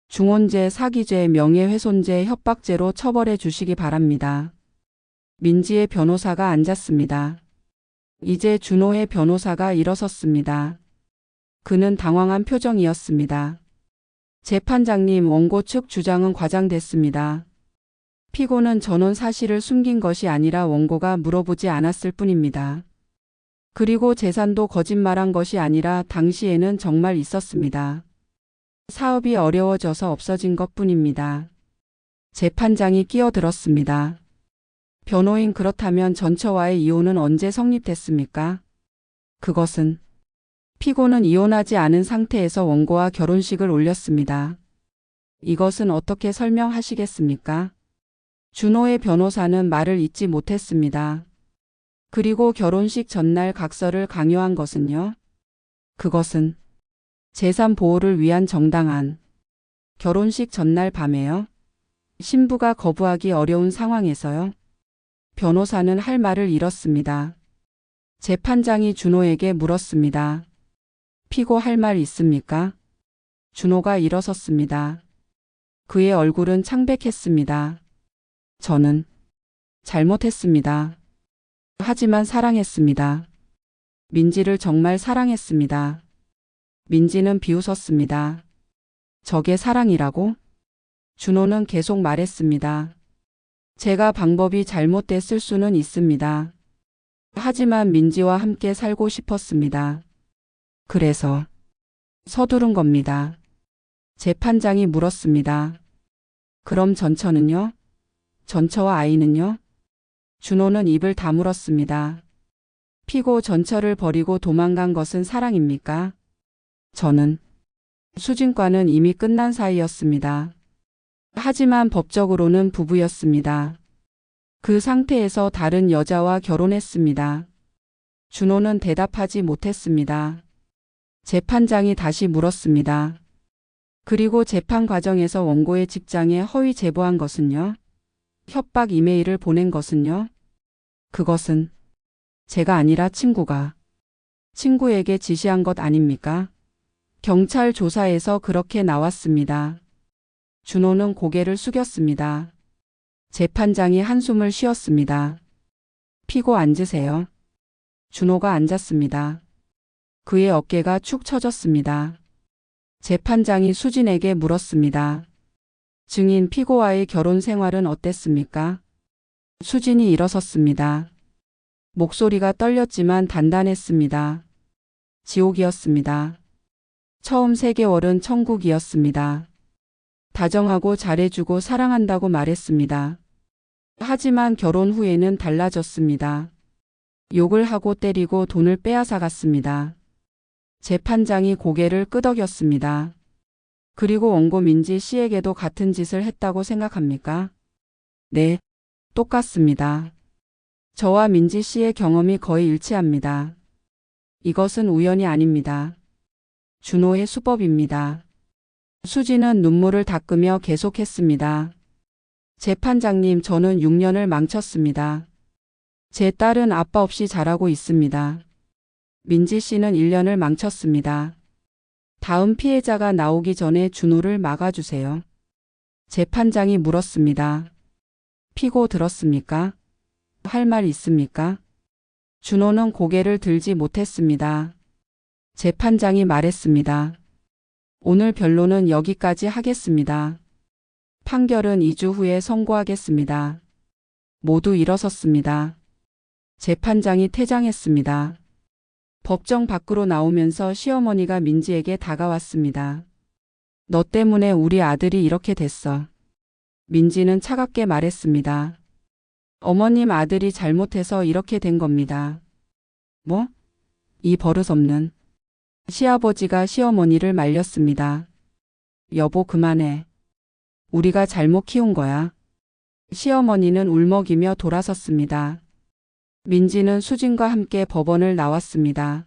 [SPEAKER 1] 중혼죄, 사기죄, 명예훼손죄, 협박죄로 처벌해 주시기 바랍니다. 민지의 변호사가 앉았습니다. 이제 준호의 변호사가 일어섰습니다. 그는 당황한 표정이었습니다. 재판장님, 원고 측 주장은 과장됐습니다. 피고는 전원 사실을 숨긴 것이 아니라 원고가 물어보지 않았을 뿐입니다. 그리고 재산도 거짓말한 것이 아니라 당시에는 정말 있었습니다. 사업이 어려워져서 없어진 것뿐입니다. 재판장이 끼어들었습니다. 변호인, 그렇다면 전처와의 이혼은 언제 성립됐습니까? 그것은 피고는 이혼하지 않은 상태에서 원고와 결혼식을 올렸습니다. 이것은 어떻게 설명하시겠습니까? 준호의 변호사는 말을 잇지 못했습니다. 그리고 결혼식 전날 각서를 강요한 것은요? 그것은 재산 보호를 위한 정당한 결혼식 전날 밤에요? 신부가 거부하기 어려운 상황에서요? 변호사는 할 말을 잃었습니다. 재판장이 준호에게 물었습니다. 피고 할 말 있습니까? 준호가 일어섰습니다. 그의 얼굴은 창백했습니다. 저는 잘못했습니다. 하지만 사랑했습니다. 민지를 정말 사랑했습니다. 민지는 비웃었습니다. 저게 사랑이라고? 준호는 계속 말했습니다. 제가 방법이 잘못됐을 수는 있습니다. 하지만 민지와 함께 살고 싶었습니다. 그래서 서두른 겁니다. 재판장이 물었습니다. 그럼 전처는요? 전처와 아이는요? 준호는 입을 다물었습니다. 피고 전처를 버리고 도망간 것은 사랑입니까? 저는 수진과는 이미 끝난 사이였습니다. 하지만 법적으로는 부부였습니다. 그 상태에서 다른 여자와 결혼했습니다. 준호는 대답하지 못했습니다. 재판장이 다시 물었습니다. 그리고 재판 과정에서 원고의 직장에 허위 제보한 것은요? 협박 이메일을 보낸 것은요? 그것은 제가 아니라 친구에게 지시한 것 아닙니까? 경찰 조사에서 그렇게 나왔습니다. 준호는 고개를 숙였습니다. 재판장이 한숨을 쉬었습니다. 피고 앉으세요. 준호가 앉았습니다. 그의 어깨가 축 처졌습니다. 재판장이 수진에게 물었습니다. 증인 피고와의 결혼 생활은 어땠습니까? 수진이 일어섰습니다. 목소리가 떨렸지만 단단했습니다. 지옥이었습니다. 처음 3개월은 천국이었습니다. 다정하고 잘해주고 사랑한다고 말했습니다. 하지만 결혼 후에는 달라졌습니다. 욕을 하고 때리고 돈을 빼앗아갔습니다. 재판장이 고개를 끄덕였습니다. 그리고 원고 민지 씨에게도 같은 짓을 했다고 생각합니까? 네, 똑같습니다. 저와 민지 씨의 경험이 거의 일치합니다. 이것은 우연이 아닙니다. 준호의 수법입니다. 수진은 눈물을 닦으며 계속했습니다. 재판장님, 저는 6년을 망쳤습니다. 제 딸은 아빠 없이 자라고 있습니다. 민지 씨는 1년을 망쳤습니다. 다음 피해자가 나오기 전에 준호를 막아주세요. 재판장이 물었습니다. 피고 들었습니까? 할 말 있습니까? 준호는 고개를 들지 못했습니다. 재판장이 말했습니다. 오늘 변론은 여기까지 하겠습니다. 판결은 2주 후에 선고하겠습니다. 모두 일어섰습니다. 재판장이 퇴장했습니다. 법정 밖으로 나오면서 시어머니가 민지에게 다가왔습니다. 너 때문에 우리 아들이 이렇게 됐어. 민지는 차갑게 말했습니다. 어머님, 아들이 잘못해서 이렇게 된 겁니다. 뭐? 이 버릇없는. 시아버지가 시어머니를 말렸습니다. 여보, 그만해. 우리가 잘못 키운 거야. 시어머니는 울먹이며 돌아섰습니다. 민지는 수진과 함께 법원을 나왔습니다.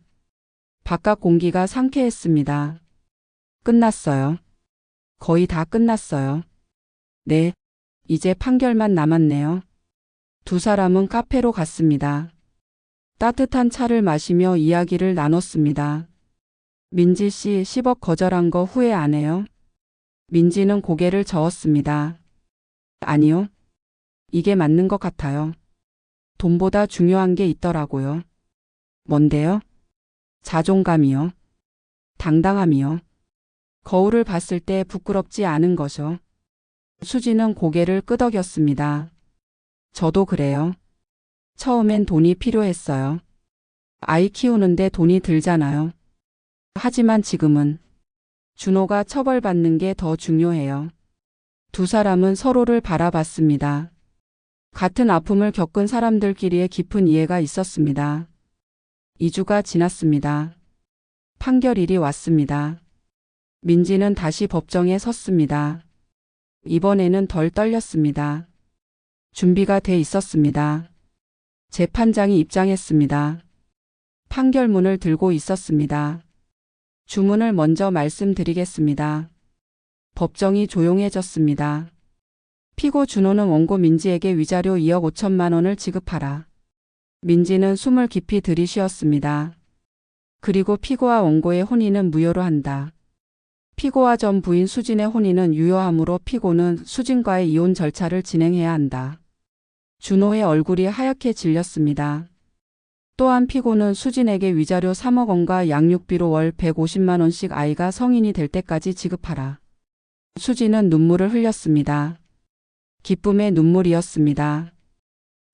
[SPEAKER 1] 바깥 공기가 상쾌했습니다. 끝났어요. 거의 다 끝났어요. 네, 이제 판결만 남았네요. 두 사람은 카페로 갔습니다. 따뜻한 차를 마시며 이야기를 나눴습니다. 민지 씨, 10억 거절한 거 후회 안 해요? 민지는 고개를 저었습니다. 아니요. 이게 맞는 것 같아요. 돈보다 중요한 게 있더라고요. 뭔데요? 자존감이요. 당당함이요. 거울을 봤을 때 부끄럽지 않은 거죠. 수지는 고개를 끄덕였습니다. 저도 그래요. 처음엔 돈이 필요했어요. 아이 키우는데 돈이 들잖아요. 하지만 지금은 준호가 처벌받는 게 더 중요해요. 두 사람은 서로를 바라봤습니다. 같은 아픔을 겪은 사람들끼리의 깊은 이해가 있었습니다. 2주가 지났습니다. 판결일이 왔습니다. 민지는 다시 법정에 섰습니다. 이번에는 덜 떨렸습니다. 준비가 돼 있었습니다. 재판장이 입장했습니다. 판결문을 들고 있었습니다. 주문을 먼저 말씀드리겠습니다. 법정이 조용해졌습니다. 피고 준호는 원고 민지에게 위자료 2억 5천만 원을 지급하라. 민지는 숨을 깊이 들이쉬었습니다. 그리고 피고와 원고의 혼인은 무효로 한다. 피고와 전 부인 수진의 혼인은 유효하므로 피고는 수진과의 이혼 절차를 진행해야 한다. 준호의 얼굴이 하얗게 질렸습니다. 또한 피고는 수진에게 위자료 3억 원과 양육비로 월 150만 원씩 아이가 성인이 될 때까지 지급하라. 수진은 눈물을 흘렸습니다. 기쁨의 눈물이었습니다.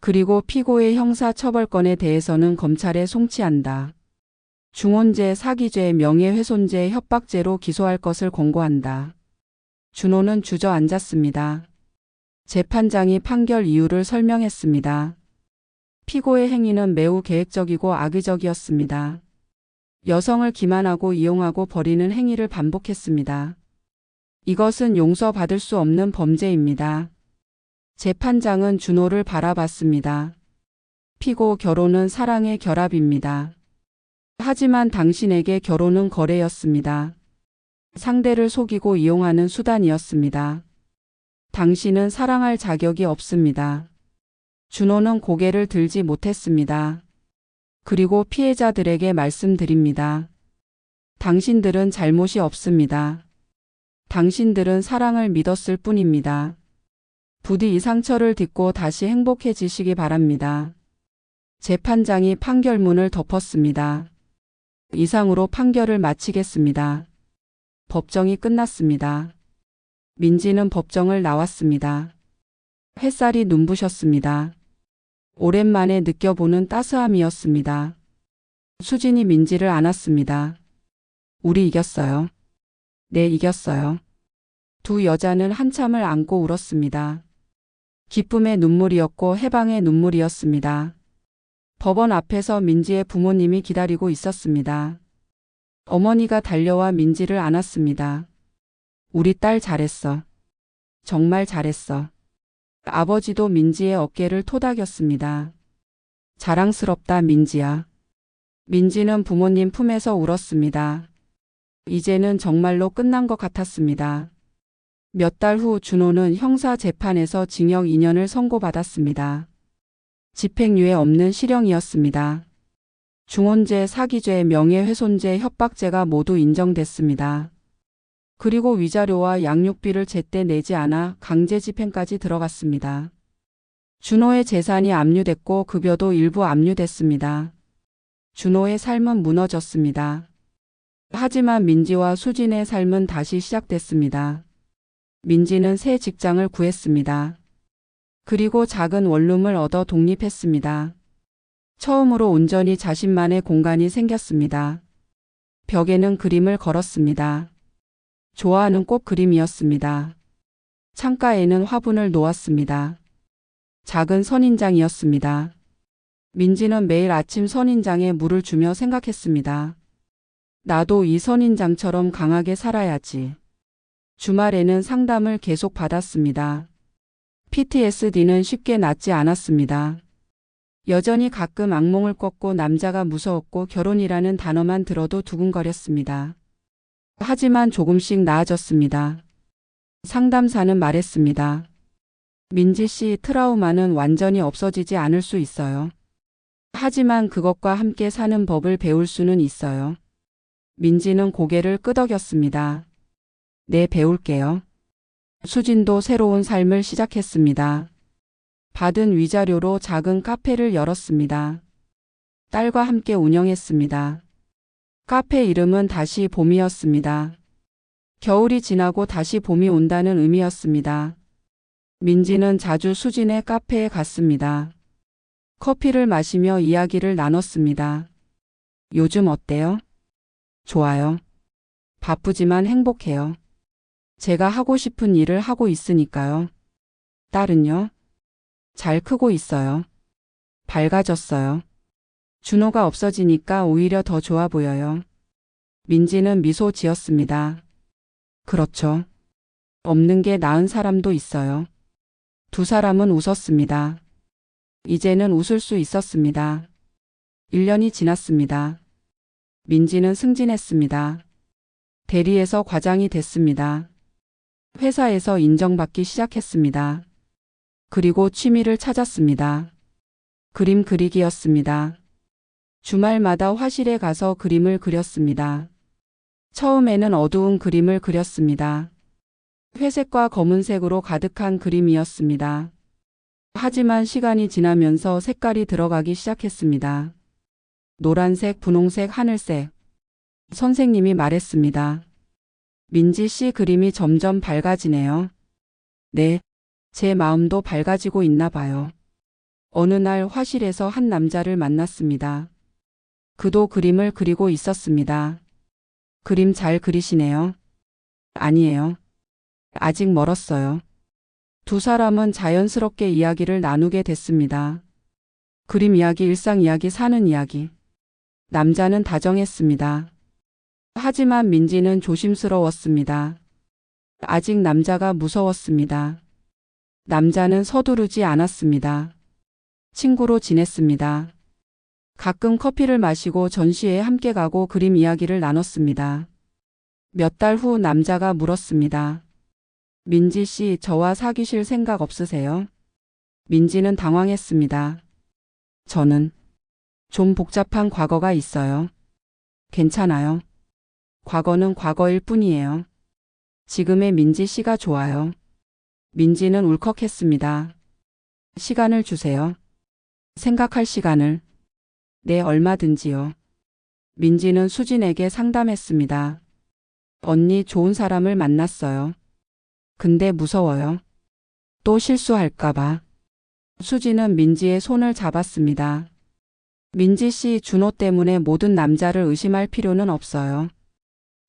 [SPEAKER 1] 그리고 피고의 형사처벌권에 대해서는 검찰에 송치한다. 중혼죄, 사기죄, 명예훼손죄, 협박죄로 기소할 것을 권고한다. 준호는 주저앉았습니다. 재판장이 판결 이유를 설명했습니다. 피고의 행위는 매우 계획적이고 악의적이었습니다. 여성을 기만하고 이용하고 버리는 행위를 반복했습니다. 이것은 용서받을 수 없는 범죄입니다. 재판장은 준호를 바라봤습니다. 피고, 결혼은 사랑의 결합입니다. 하지만 당신에게 결혼은 거래였습니다. 상대를 속이고 이용하는 수단이었습니다. 당신은 사랑할 자격이 없습니다. 준호는 고개를 들지 못했습니다. 그리고 피해자들에게 말씀드립니다. 당신들은 잘못이 없습니다. 당신들은 사랑을 믿었을 뿐입니다. 부디 이 상처를 딛고 다시 행복해지시기 바랍니다. 재판장이 판결문을 덮었습니다. 이상으로 판결을 마치겠습니다. 법정이 끝났습니다. 민지는 법정을 나왔습니다. 햇살이 눈부셨습니다. 오랜만에 느껴보는 따스함이었습니다. 수진이 민지를 안았습니다. 우리 이겼어요. 네, 이겼어요. 두 여자는 한참을 안고 울었습니다. 기쁨의 눈물이었고 해방의 눈물이었습니다. 법원 앞에서 민지의 부모님이 기다리고 있었습니다. 어머니가 달려와 민지를 안았습니다. 우리 딸 잘했어. 정말 잘했어. 아버지도 민지의 어깨를 토닥였습니다. 자랑스럽다, 민지야. 민지는 부모님 품에서 울었습니다. 이제는 정말로 끝난 것 같았습니다. 몇 달 후 준호는 형사재판에서 징역 2년을 선고받았습니다. 집행유예 없는 실형이었습니다. 중혼죄, 사기죄, 명예훼손죄, 협박죄가 모두 인정됐습니다. 그리고 위자료와 양육비를 제때 내지 않아 강제집행까지 들어갔습니다. 준호의 재산이 압류됐고 급여도 일부 압류됐습니다. 준호의 삶은 무너졌습니다. 하지만 민지와 수진의 삶은 다시 시작됐습니다. 민지는 새 직장을 구했습니다. 그리고 작은 원룸을 얻어 독립했습니다. 처음으로 온전히 자신만의 공간이 생겼습니다. 벽에는 그림을 걸었습니다. 좋아하는 꽃 그림이었습니다. 창가에는 화분을 놓았습니다. 작은 선인장이었습니다. 민지는 매일 아침 선인장에 물을 주며 생각했습니다. 나도 이 선인장처럼 강하게 살아야지. 주말에는 상담을 계속 받았습니다. PTSD는 쉽게 낫지 않았습니다. 여전히 가끔 악몽을 꿨고 남자가 무서웠고 결혼이라는 단어만 들어도 두근거렸습니다. 하지만 조금씩 나아졌습니다. 상담사는 말했습니다. 민지 씨 트라우마는 완전히 없어지지 않을 수 있어요. 하지만 그것과 함께 사는 법을 배울 수는 있어요. 민지는 고개를 끄덕였습니다. 네, 배울게요. 수진도 새로운 삶을 시작했습니다. 받은 위자료로 작은 카페를 열었습니다. 딸과 함께 운영했습니다. 카페 이름은 다시 봄이었습니다. 겨울이 지나고 다시 봄이 온다는 의미였습니다. 민지는 자주 수진의 카페에 갔습니다. 커피를 마시며 이야기를 나눴습니다. 요즘 어때요? 좋아요. 바쁘지만 행복해요. 제가 하고 싶은 일을 하고 있으니까요. 딸은요? 잘 크고 있어요. 밝아졌어요. 준호가 없어지니까 오히려 더 좋아 보여요. 민지는 미소 지었습니다. 그렇죠. 없는 게 나은 사람도 있어요. 두 사람은 웃었습니다. 이제는 웃을 수 있었습니다. 1년이 지났습니다. 민지는 승진했습니다. 대리에서 과장이 됐습니다. 회사에서 인정받기 시작했습니다. 그리고 취미를 찾았습니다. 그림 그리기였습니다. 주말마다 화실에 가서 그림을 그렸습니다. 처음에는 어두운 그림을 그렸습니다. 회색과 검은색으로 가득한 그림이었습니다. 하지만 시간이 지나면서 색깔이 들어가기 시작했습니다. 노란색, 분홍색, 하늘색. 선생님이 말했습니다. 민지 씨 그림이 점점 밝아지네요. 네, 제 마음도 밝아지고 있나 봐요. 어느 날 화실에서 한 남자를 만났습니다. 그도 그림을 그리고 있었습니다. 그림 잘 그리시네요. 아니에요. 아직 멀었어요. 두 사람은 자연스럽게 이야기를 나누게 됐습니다. 그림 이야기, 일상 이야기, 사는 이야기. 남자는 다정했습니다. 하지만 민지는 조심스러웠습니다. 아직 남자가 무서웠습니다. 남자는 서두르지 않았습니다. 친구로 지냈습니다. 가끔 커피를 마시고 전시회에 함께 가고 그림 이야기를 나눴습니다. 몇 달 후 남자가 물었습니다. 민지 씨, 저와 사귀실 생각 없으세요? 민지는 당황했습니다. 저는 좀 복잡한 과거가 있어요. 괜찮아요. 과거는 과거일 뿐이에요. 지금의 민지 씨가 좋아요. 민지는 울컥했습니다. 시간을 주세요. 생각할 시간을. 네, 얼마든지요. 민지는 수진에게 상담했습니다. 언니, 좋은 사람을 만났어요. 근데 무서워요. 또 실수할까봐. 수진은 민지의 손을 잡았습니다. 민지 씨, 준호 때문에 모든 남자를 의심할 필요는 없어요.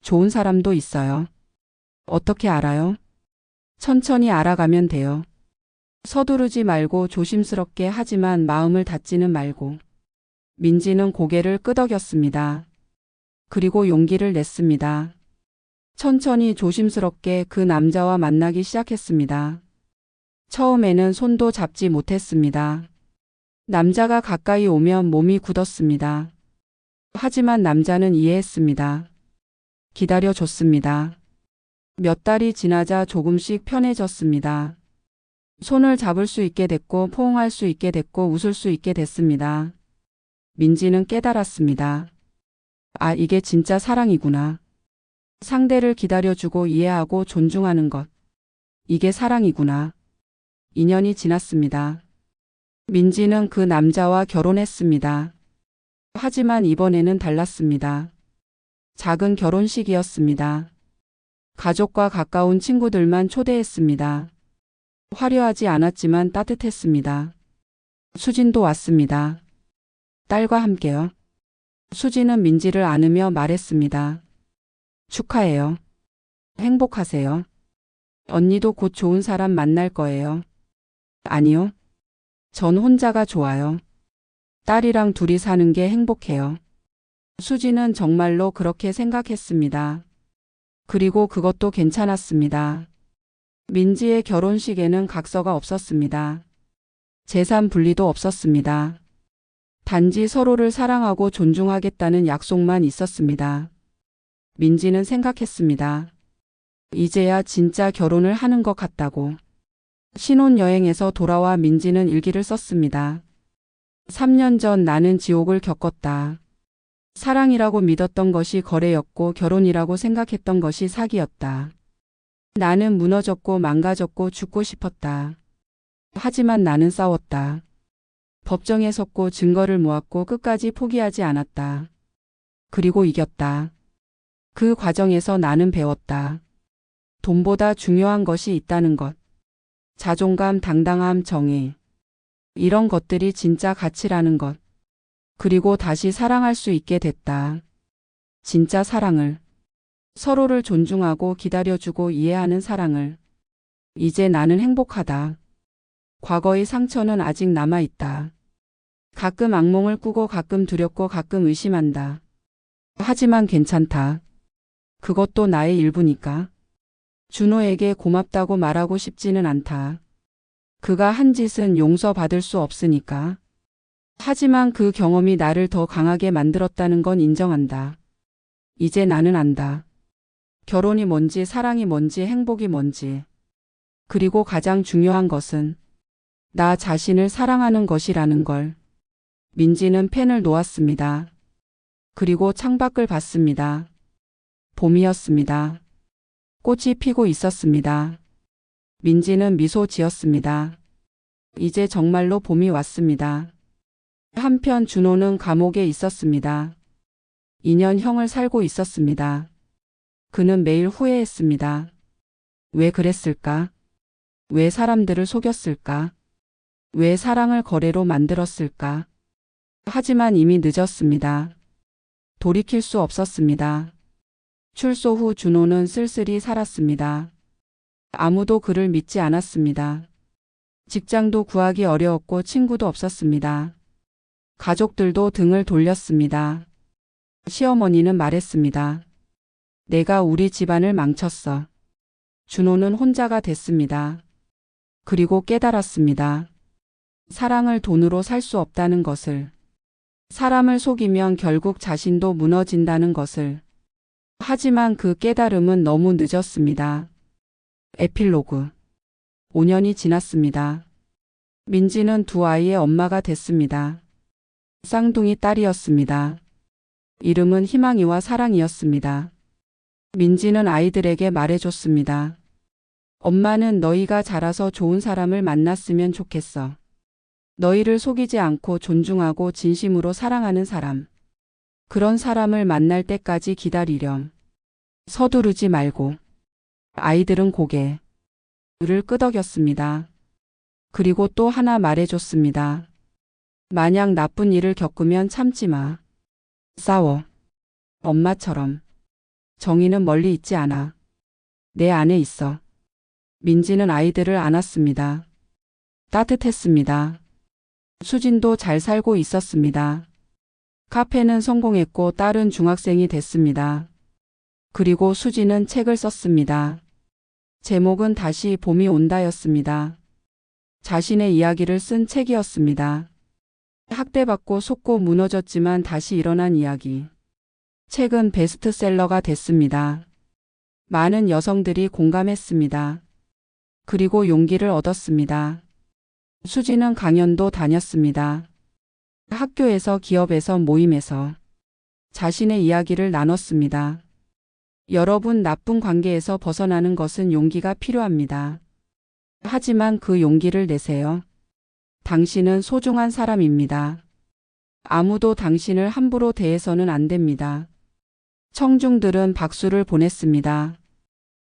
[SPEAKER 1] 좋은 사람도 있어요. 어떻게 알아요? 천천히 알아가면 돼요. 서두르지 말고 조심스럽게, 하지만 마음을 닫지는 말고. 민지는 고개를 끄덕였습니다. 그리고 용기를 냈습니다. 천천히 조심스럽게 그 남자와 만나기 시작했습니다. 처음에는 손도 잡지 못했습니다. 남자가 가까이 오면 몸이 굳었습니다. 하지만 남자는 이해했습니다. 기다려줬습니다. 몇 달이 지나자 조금씩 편해졌습니다. 손을 잡을 수 있게 됐고, 포옹할 수 있게 됐고, 웃을 수 있게 됐습니다. 민지는 깨달았습니다. 아, 이게 진짜 사랑이구나. 상대를 기다려주고 이해하고 존중하는 것. 이게 사랑이구나. 2년이 지났습니다. 민지는 그 남자와 결혼했습니다. 하지만 이번에는 달랐습니다. 작은 결혼식이었습니다. 가족과 가까운 친구들만 초대했습니다. 화려하지 않았지만 따뜻했습니다. 수진도 왔습니다. 딸과 함께요. 수진은 민지를 안으며 말했습니다. 축하해요. 행복하세요. 언니도 곧 좋은 사람 만날 거예요. 아니요. 전 혼자가 좋아요. 딸이랑 둘이 사는 게 행복해요. 수진은 정말로 그렇게 생각했습니다. 그리고 그것도 괜찮았습니다. 민지의 결혼식에는 각서가 없었습니다. 재산 분리도 없었습니다. 단지 서로를 사랑하고 존중하겠다는 약속만 있었습니다. 민지는 생각했습니다. 이제야 진짜 결혼을 하는 것 같다고. 신혼여행에서 돌아와 민지는 일기를 썼습니다. 3년 전 나는 지옥을 겪었다. 사랑이라고 믿었던 것이 거래였고 결혼이라고 생각했던 것이 사기였다. 나는 무너졌고 망가졌고 죽고 싶었다. 하지만 나는 싸웠다. 법정에 섰고 증거를 모았고 끝까지 포기하지 않았다. 그리고 이겼다. 그 과정에서 나는 배웠다. 돈보다 중요한 것이 있다는 것. 자존감, 당당함, 정의. 이런 것들이 진짜 가치라는 것. 그리고 다시 사랑할 수 있게 됐다. 진짜 사랑을. 서로를 존중하고 기다려주고 이해하는 사랑을. 이제 나는 행복하다. 과거의 상처는 아직 남아있다. 가끔 악몽을 꾸고 가끔 두렵고 가끔 의심한다. 하지만 괜찮다. 그것도 나의 일부니까. 준호에게 고맙다고 말하고 싶지는 않다. 그가 한 짓은 용서받을 수 없으니까. 하지만 그 경험이 나를 더 강하게 만들었다는 건 인정한다. 이제 나는 안다. 결혼이 뭔지, 사랑이 뭔지, 행복이 뭔지. 그리고 가장 중요한 것은 나 자신을 사랑하는 것이라는 걸. 민지는 펜을 놓았습니다. 그리고 창밖을 봤습니다. 봄이었습니다. 꽃이 피고 있었습니다. 민지는 미소 지었습니다. 이제 정말로 봄이 왔습니다. 한편 준호는 감옥에 있었습니다. 2년형을 살고 있었습니다. 그는 매일 후회했습니다. 왜 그랬을까? 왜 사람들을 속였을까? 왜 사랑을 거래로 만들었을까? 하지만 이미 늦었습니다. 돌이킬 수 없었습니다. 출소 후 준호는 쓸쓸히 살았습니다. 아무도 그를 믿지 않았습니다. 직장도 구하기 어려웠고 친구도 없었습니다. 가족들도 등을 돌렸습니다. 시어머니는 말했습니다. 내가 우리 집안을 망쳤어. 준호는 혼자가 됐습니다. 그리고 깨달았습니다. 사랑을 돈으로 살 수 없다는 것을. 사람을 속이면 결국 자신도 무너진다는 것을. 하지만 그 깨달음은 너무 늦었습니다. 에필로그. 5년이 지났습니다. 민지는 두 아이의 엄마가 됐습니다. 쌍둥이 딸이었습니다. 이름은 희망이와 사랑이었습니다. 민지는 아이들에게 말해줬습니다. 엄마는 너희가 자라서 좋은 사람을 만났으면 좋겠어. 너희를 속이지 않고 존중하고 진심으로 사랑하는 사람. 그런 사람을 만날 때까지 기다리렴. 서두르지 말고. 아이들은 고개를 끄덕였습니다. 그리고 또 하나 말해줬습니다. 만약 나쁜 일을 겪으면 참지 마. 싸워. 엄마처럼. 정의는 멀리 있지 않아. 내 안에 있어. 민지는 아이들을 안았습니다. 따뜻했습니다. 수진도 잘 살고 있었습니다. 카페는 성공했고 딸은 중학생이 됐습니다. 그리고 수진은 책을 썼습니다. 제목은 다시 봄이 온다였습니다. 자신의 이야기를 쓴 책이었습니다. 학대받고 속고 무너졌지만 다시 일어난 이야기. 책은 베스트셀러가 됐습니다. 많은 여성들이 공감했습니다. 그리고 용기를 얻었습니다. 수지는 강연도 다녔습니다. 학교에서, 기업에서, 모임에서 자신의 이야기를 나눴습니다. 여러분, 나쁜 관계에서 벗어나는 것은 용기가 필요합니다. 하지만 그 용기를 내세요. 당신은 소중한 사람입니다. 아무도 당신을 함부로 대해서는 안 됩니다. 청중들은 박수를 보냈습니다.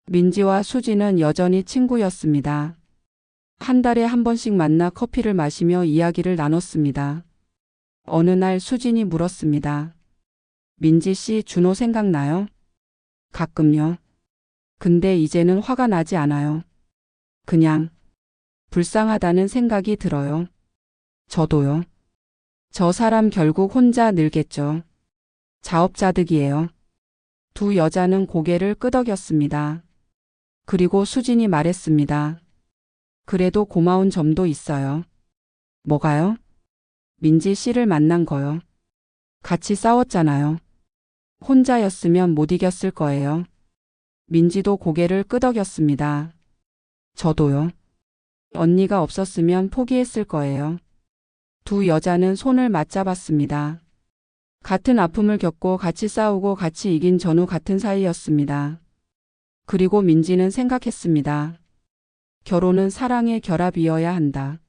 [SPEAKER 1] 민지와 수진은 여전히 친구였습니다. 한 달에 한 번씩 만나 커피를 마시며 이야기를 나눴습니다. 어느 날 수진이 물었습니다. 민지 씨, 준호 생각나요? 가끔요. 근데 이제는 화가 나지 않아요. 그냥 불쌍하다는 생각이 들어요. 저도요. 저 사람 결국 혼자 늙겠죠. 자업자득이에요. 두 여자는 고개를 끄덕였습니다. 그리고 수진이 말했습니다. 그래도 고마운 점도 있어요. 뭐가요? 민지 씨를 만난 거요. 같이 싸웠잖아요. 혼자였으면 못 이겼을 거예요. 민지도 고개를 끄덕였습니다. 저도요. 언니가 없었으면 포기했을 거예요. 두 여자는 손을 맞잡았습니다. 같은 아픔을 겪고 같이 싸우고 같이 이긴 전후 같은 사이였습니다. 그리고 민지는 생각했습니다. 결혼은 사랑의 결합이어야 한다.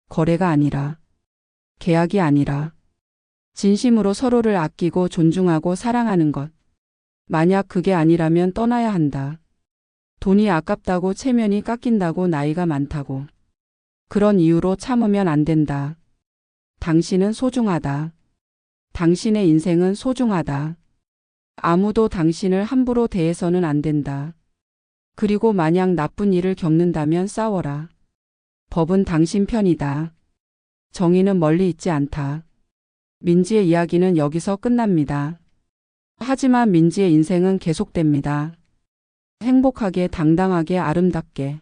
[SPEAKER 1] 거래가 아니라, 계약이 아니라, 진심으로 서로를 아끼고 존중하고 사랑하는 것. 만약 그게 아니라면 떠나야 한다. 돈이 아깝다고 체면이 깎인다고 나이가 많다고. 그런 이유로 참으면 안 된다. 당신은 소중하다. 당신의 인생은 소중하다. 아무도 당신을 함부로 대해서는 안 된다. 그리고 만약 나쁜 일을 겪는다면 싸워라. 법은 당신 편이다. 정의는 멀리 있지 않다. 민지의 이야기는 여기서 끝납니다. 하지만 민지의 인생은 계속됩니다. 행복하게, 당당하게, 아름답게.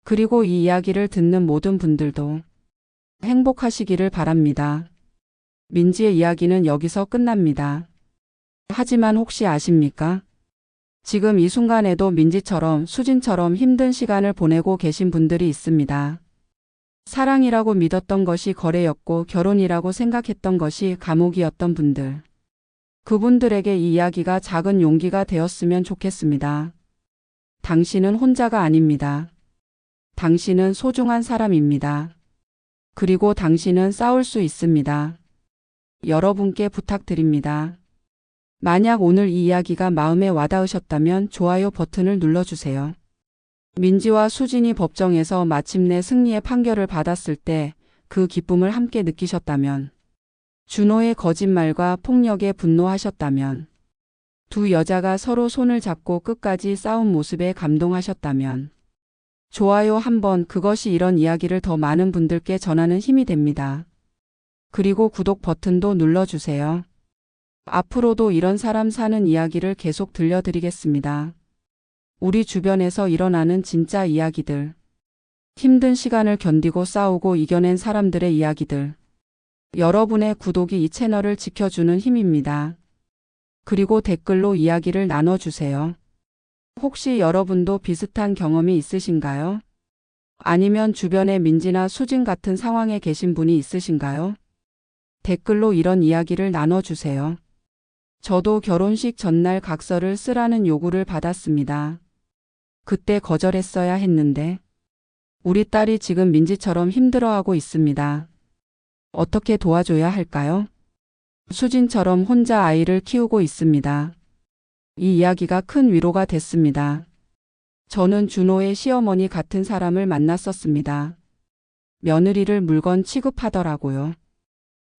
[SPEAKER 1] 그리고 이 이야기를 듣는 모든 분들도 행복하시기를 바랍니다. 민지의 이야기는 여기서 끝납니다. 하지만 혹시 아십니까? 지금 이 순간에도 민지처럼, 수진처럼 힘든 시간을 보내고 계신 분들이 있습니다. 사랑이라고 믿었던 것이 거래였고 결혼이라고 생각했던 것이 감옥이었던 분들. 그분들에게 이 이야기가 작은 용기가 되었으면 좋겠습니다. 당신은 혼자가 아닙니다. 당신은 소중한 사람입니다. 그리고 당신은 싸울 수 있습니다. 여러분께 부탁드립니다. 만약 오늘 이 이야기가 마음에 와닿으셨다면 좋아요 버튼을 눌러주세요. 민지와 수진이 법정에서 마침내 승리의 판결을 받았을 때 그 기쁨을 함께 느끼셨다면, 준호의 거짓말과 폭력에 분노하셨다면, 두 여자가 서로 손을 잡고 끝까지 싸운 모습에 감동하셨다면, 좋아요 한번, 그것이 이런 이야기를 더 많은 분들께 전하는 힘이 됩니다. 그리고 구독 버튼도 눌러주세요. 앞으로도 이런 사람 사는 이야기를 계속 들려드리겠습니다. 우리 주변에서 일어나는 진짜 이야기들. 힘든 시간을 견디고 싸우고 이겨낸 사람들의 이야기들. 여러분의 구독이 이 채널을 지켜주는 힘입니다. 그리고 댓글로 이야기를 나눠주세요. 혹시 여러분도 비슷한 경험이 있으신가요? 아니면 주변에 민지나 수진 같은 상황에 계신 분이 있으신가요? 댓글로 이런 이야기를 나눠주세요. 저도 결혼식 전날 각서를 쓰라는 요구를 받았습니다. 그때 거절했어야 했는데 우리 딸이 지금 민지처럼 힘들어하고 있습니다. 어떻게 도와줘야 할까요? 수진처럼 혼자 아이를 키우고 있습니다. 이 이야기가 큰 위로가 됐습니다. 저는 준호의 시어머니 같은 사람을 만났었습니다. 며느리를 물건 취급하더라고요.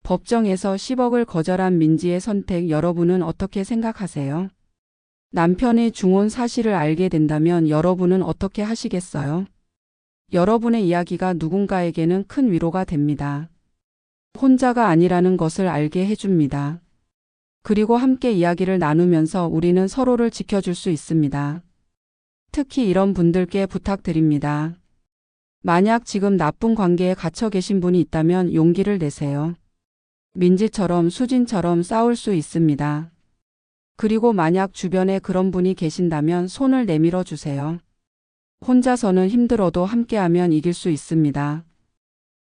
[SPEAKER 1] 법정에서 10억을 거절한 민지의 선택, 여러분은 어떻게 생각하세요? 남편의 중혼 사실을 알게 된다면 여러분은 어떻게 하시겠어요? 여러분의 이야기가 누군가에게는 큰 위로가 됩니다. 혼자가 아니라는 것을 알게 해줍니다. 그리고 함께 이야기를 나누면서 우리는 서로를 지켜줄 수 있습니다. 특히 이런 분들께 부탁드립니다. 만약 지금 나쁜 관계에 갇혀 계신 분이 있다면 용기를 내세요. 민지처럼, 수진처럼 싸울 수 있습니다. 그리고 만약 주변에 그런 분이 계신다면 손을 내밀어 주세요. 혼자서는 힘들어도 함께하면 이길 수 있습니다.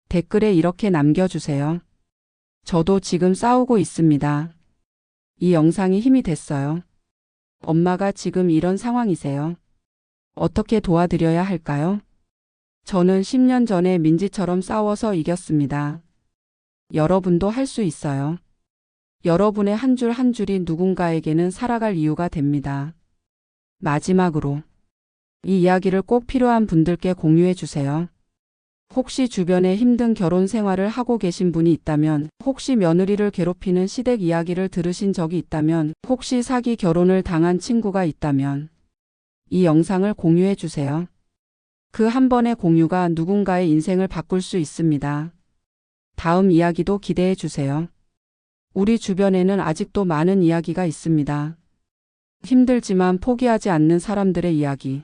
[SPEAKER 1] 댓글에 이렇게 남겨주세요. 저도 지금 싸우고 있습니다. 이 영상이 힘이 됐어요. 엄마가 지금 이런 상황이세요. 어떻게 도와드려야 할까요? 저는 10년 전에 민지처럼 싸워서 이겼습니다. 여러분도 할 수 있어요. 여러분의 한 줄 한 줄이 누군가에게는 살아갈 이유가 됩니다. 마지막으로 이 이야기를 꼭 필요한 분들께 공유해 주세요. 혹시 주변에 힘든 결혼 생활을 하고 계신 분이 있다면, 혹시 며느리를 괴롭히는 시댁 이야기를 들으신 적이 있다면, 혹시 사기 결혼을 당한 친구가 있다면 이 영상을 공유해 주세요. 그 한 번의 공유가 누군가의 인생을 바꿀 수 있습니다. 다음 이야기도 기대해 주세요. 우리 주변에는 아직도 많은 이야기가 있습니다. 힘들지만 포기하지 않는 사람들의 이야기.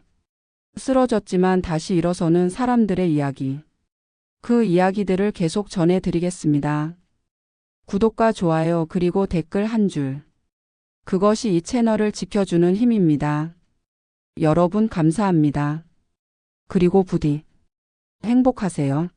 [SPEAKER 1] 쓰러졌지만 다시 일어서는 사람들의 이야기. 그 이야기들을 계속 전해드리겠습니다. 구독과 좋아요 그리고 댓글 한 줄. 그것이 이 채널을 지켜주는 힘입니다. 여러분 감사합니다. 그리고 부디 행복하세요.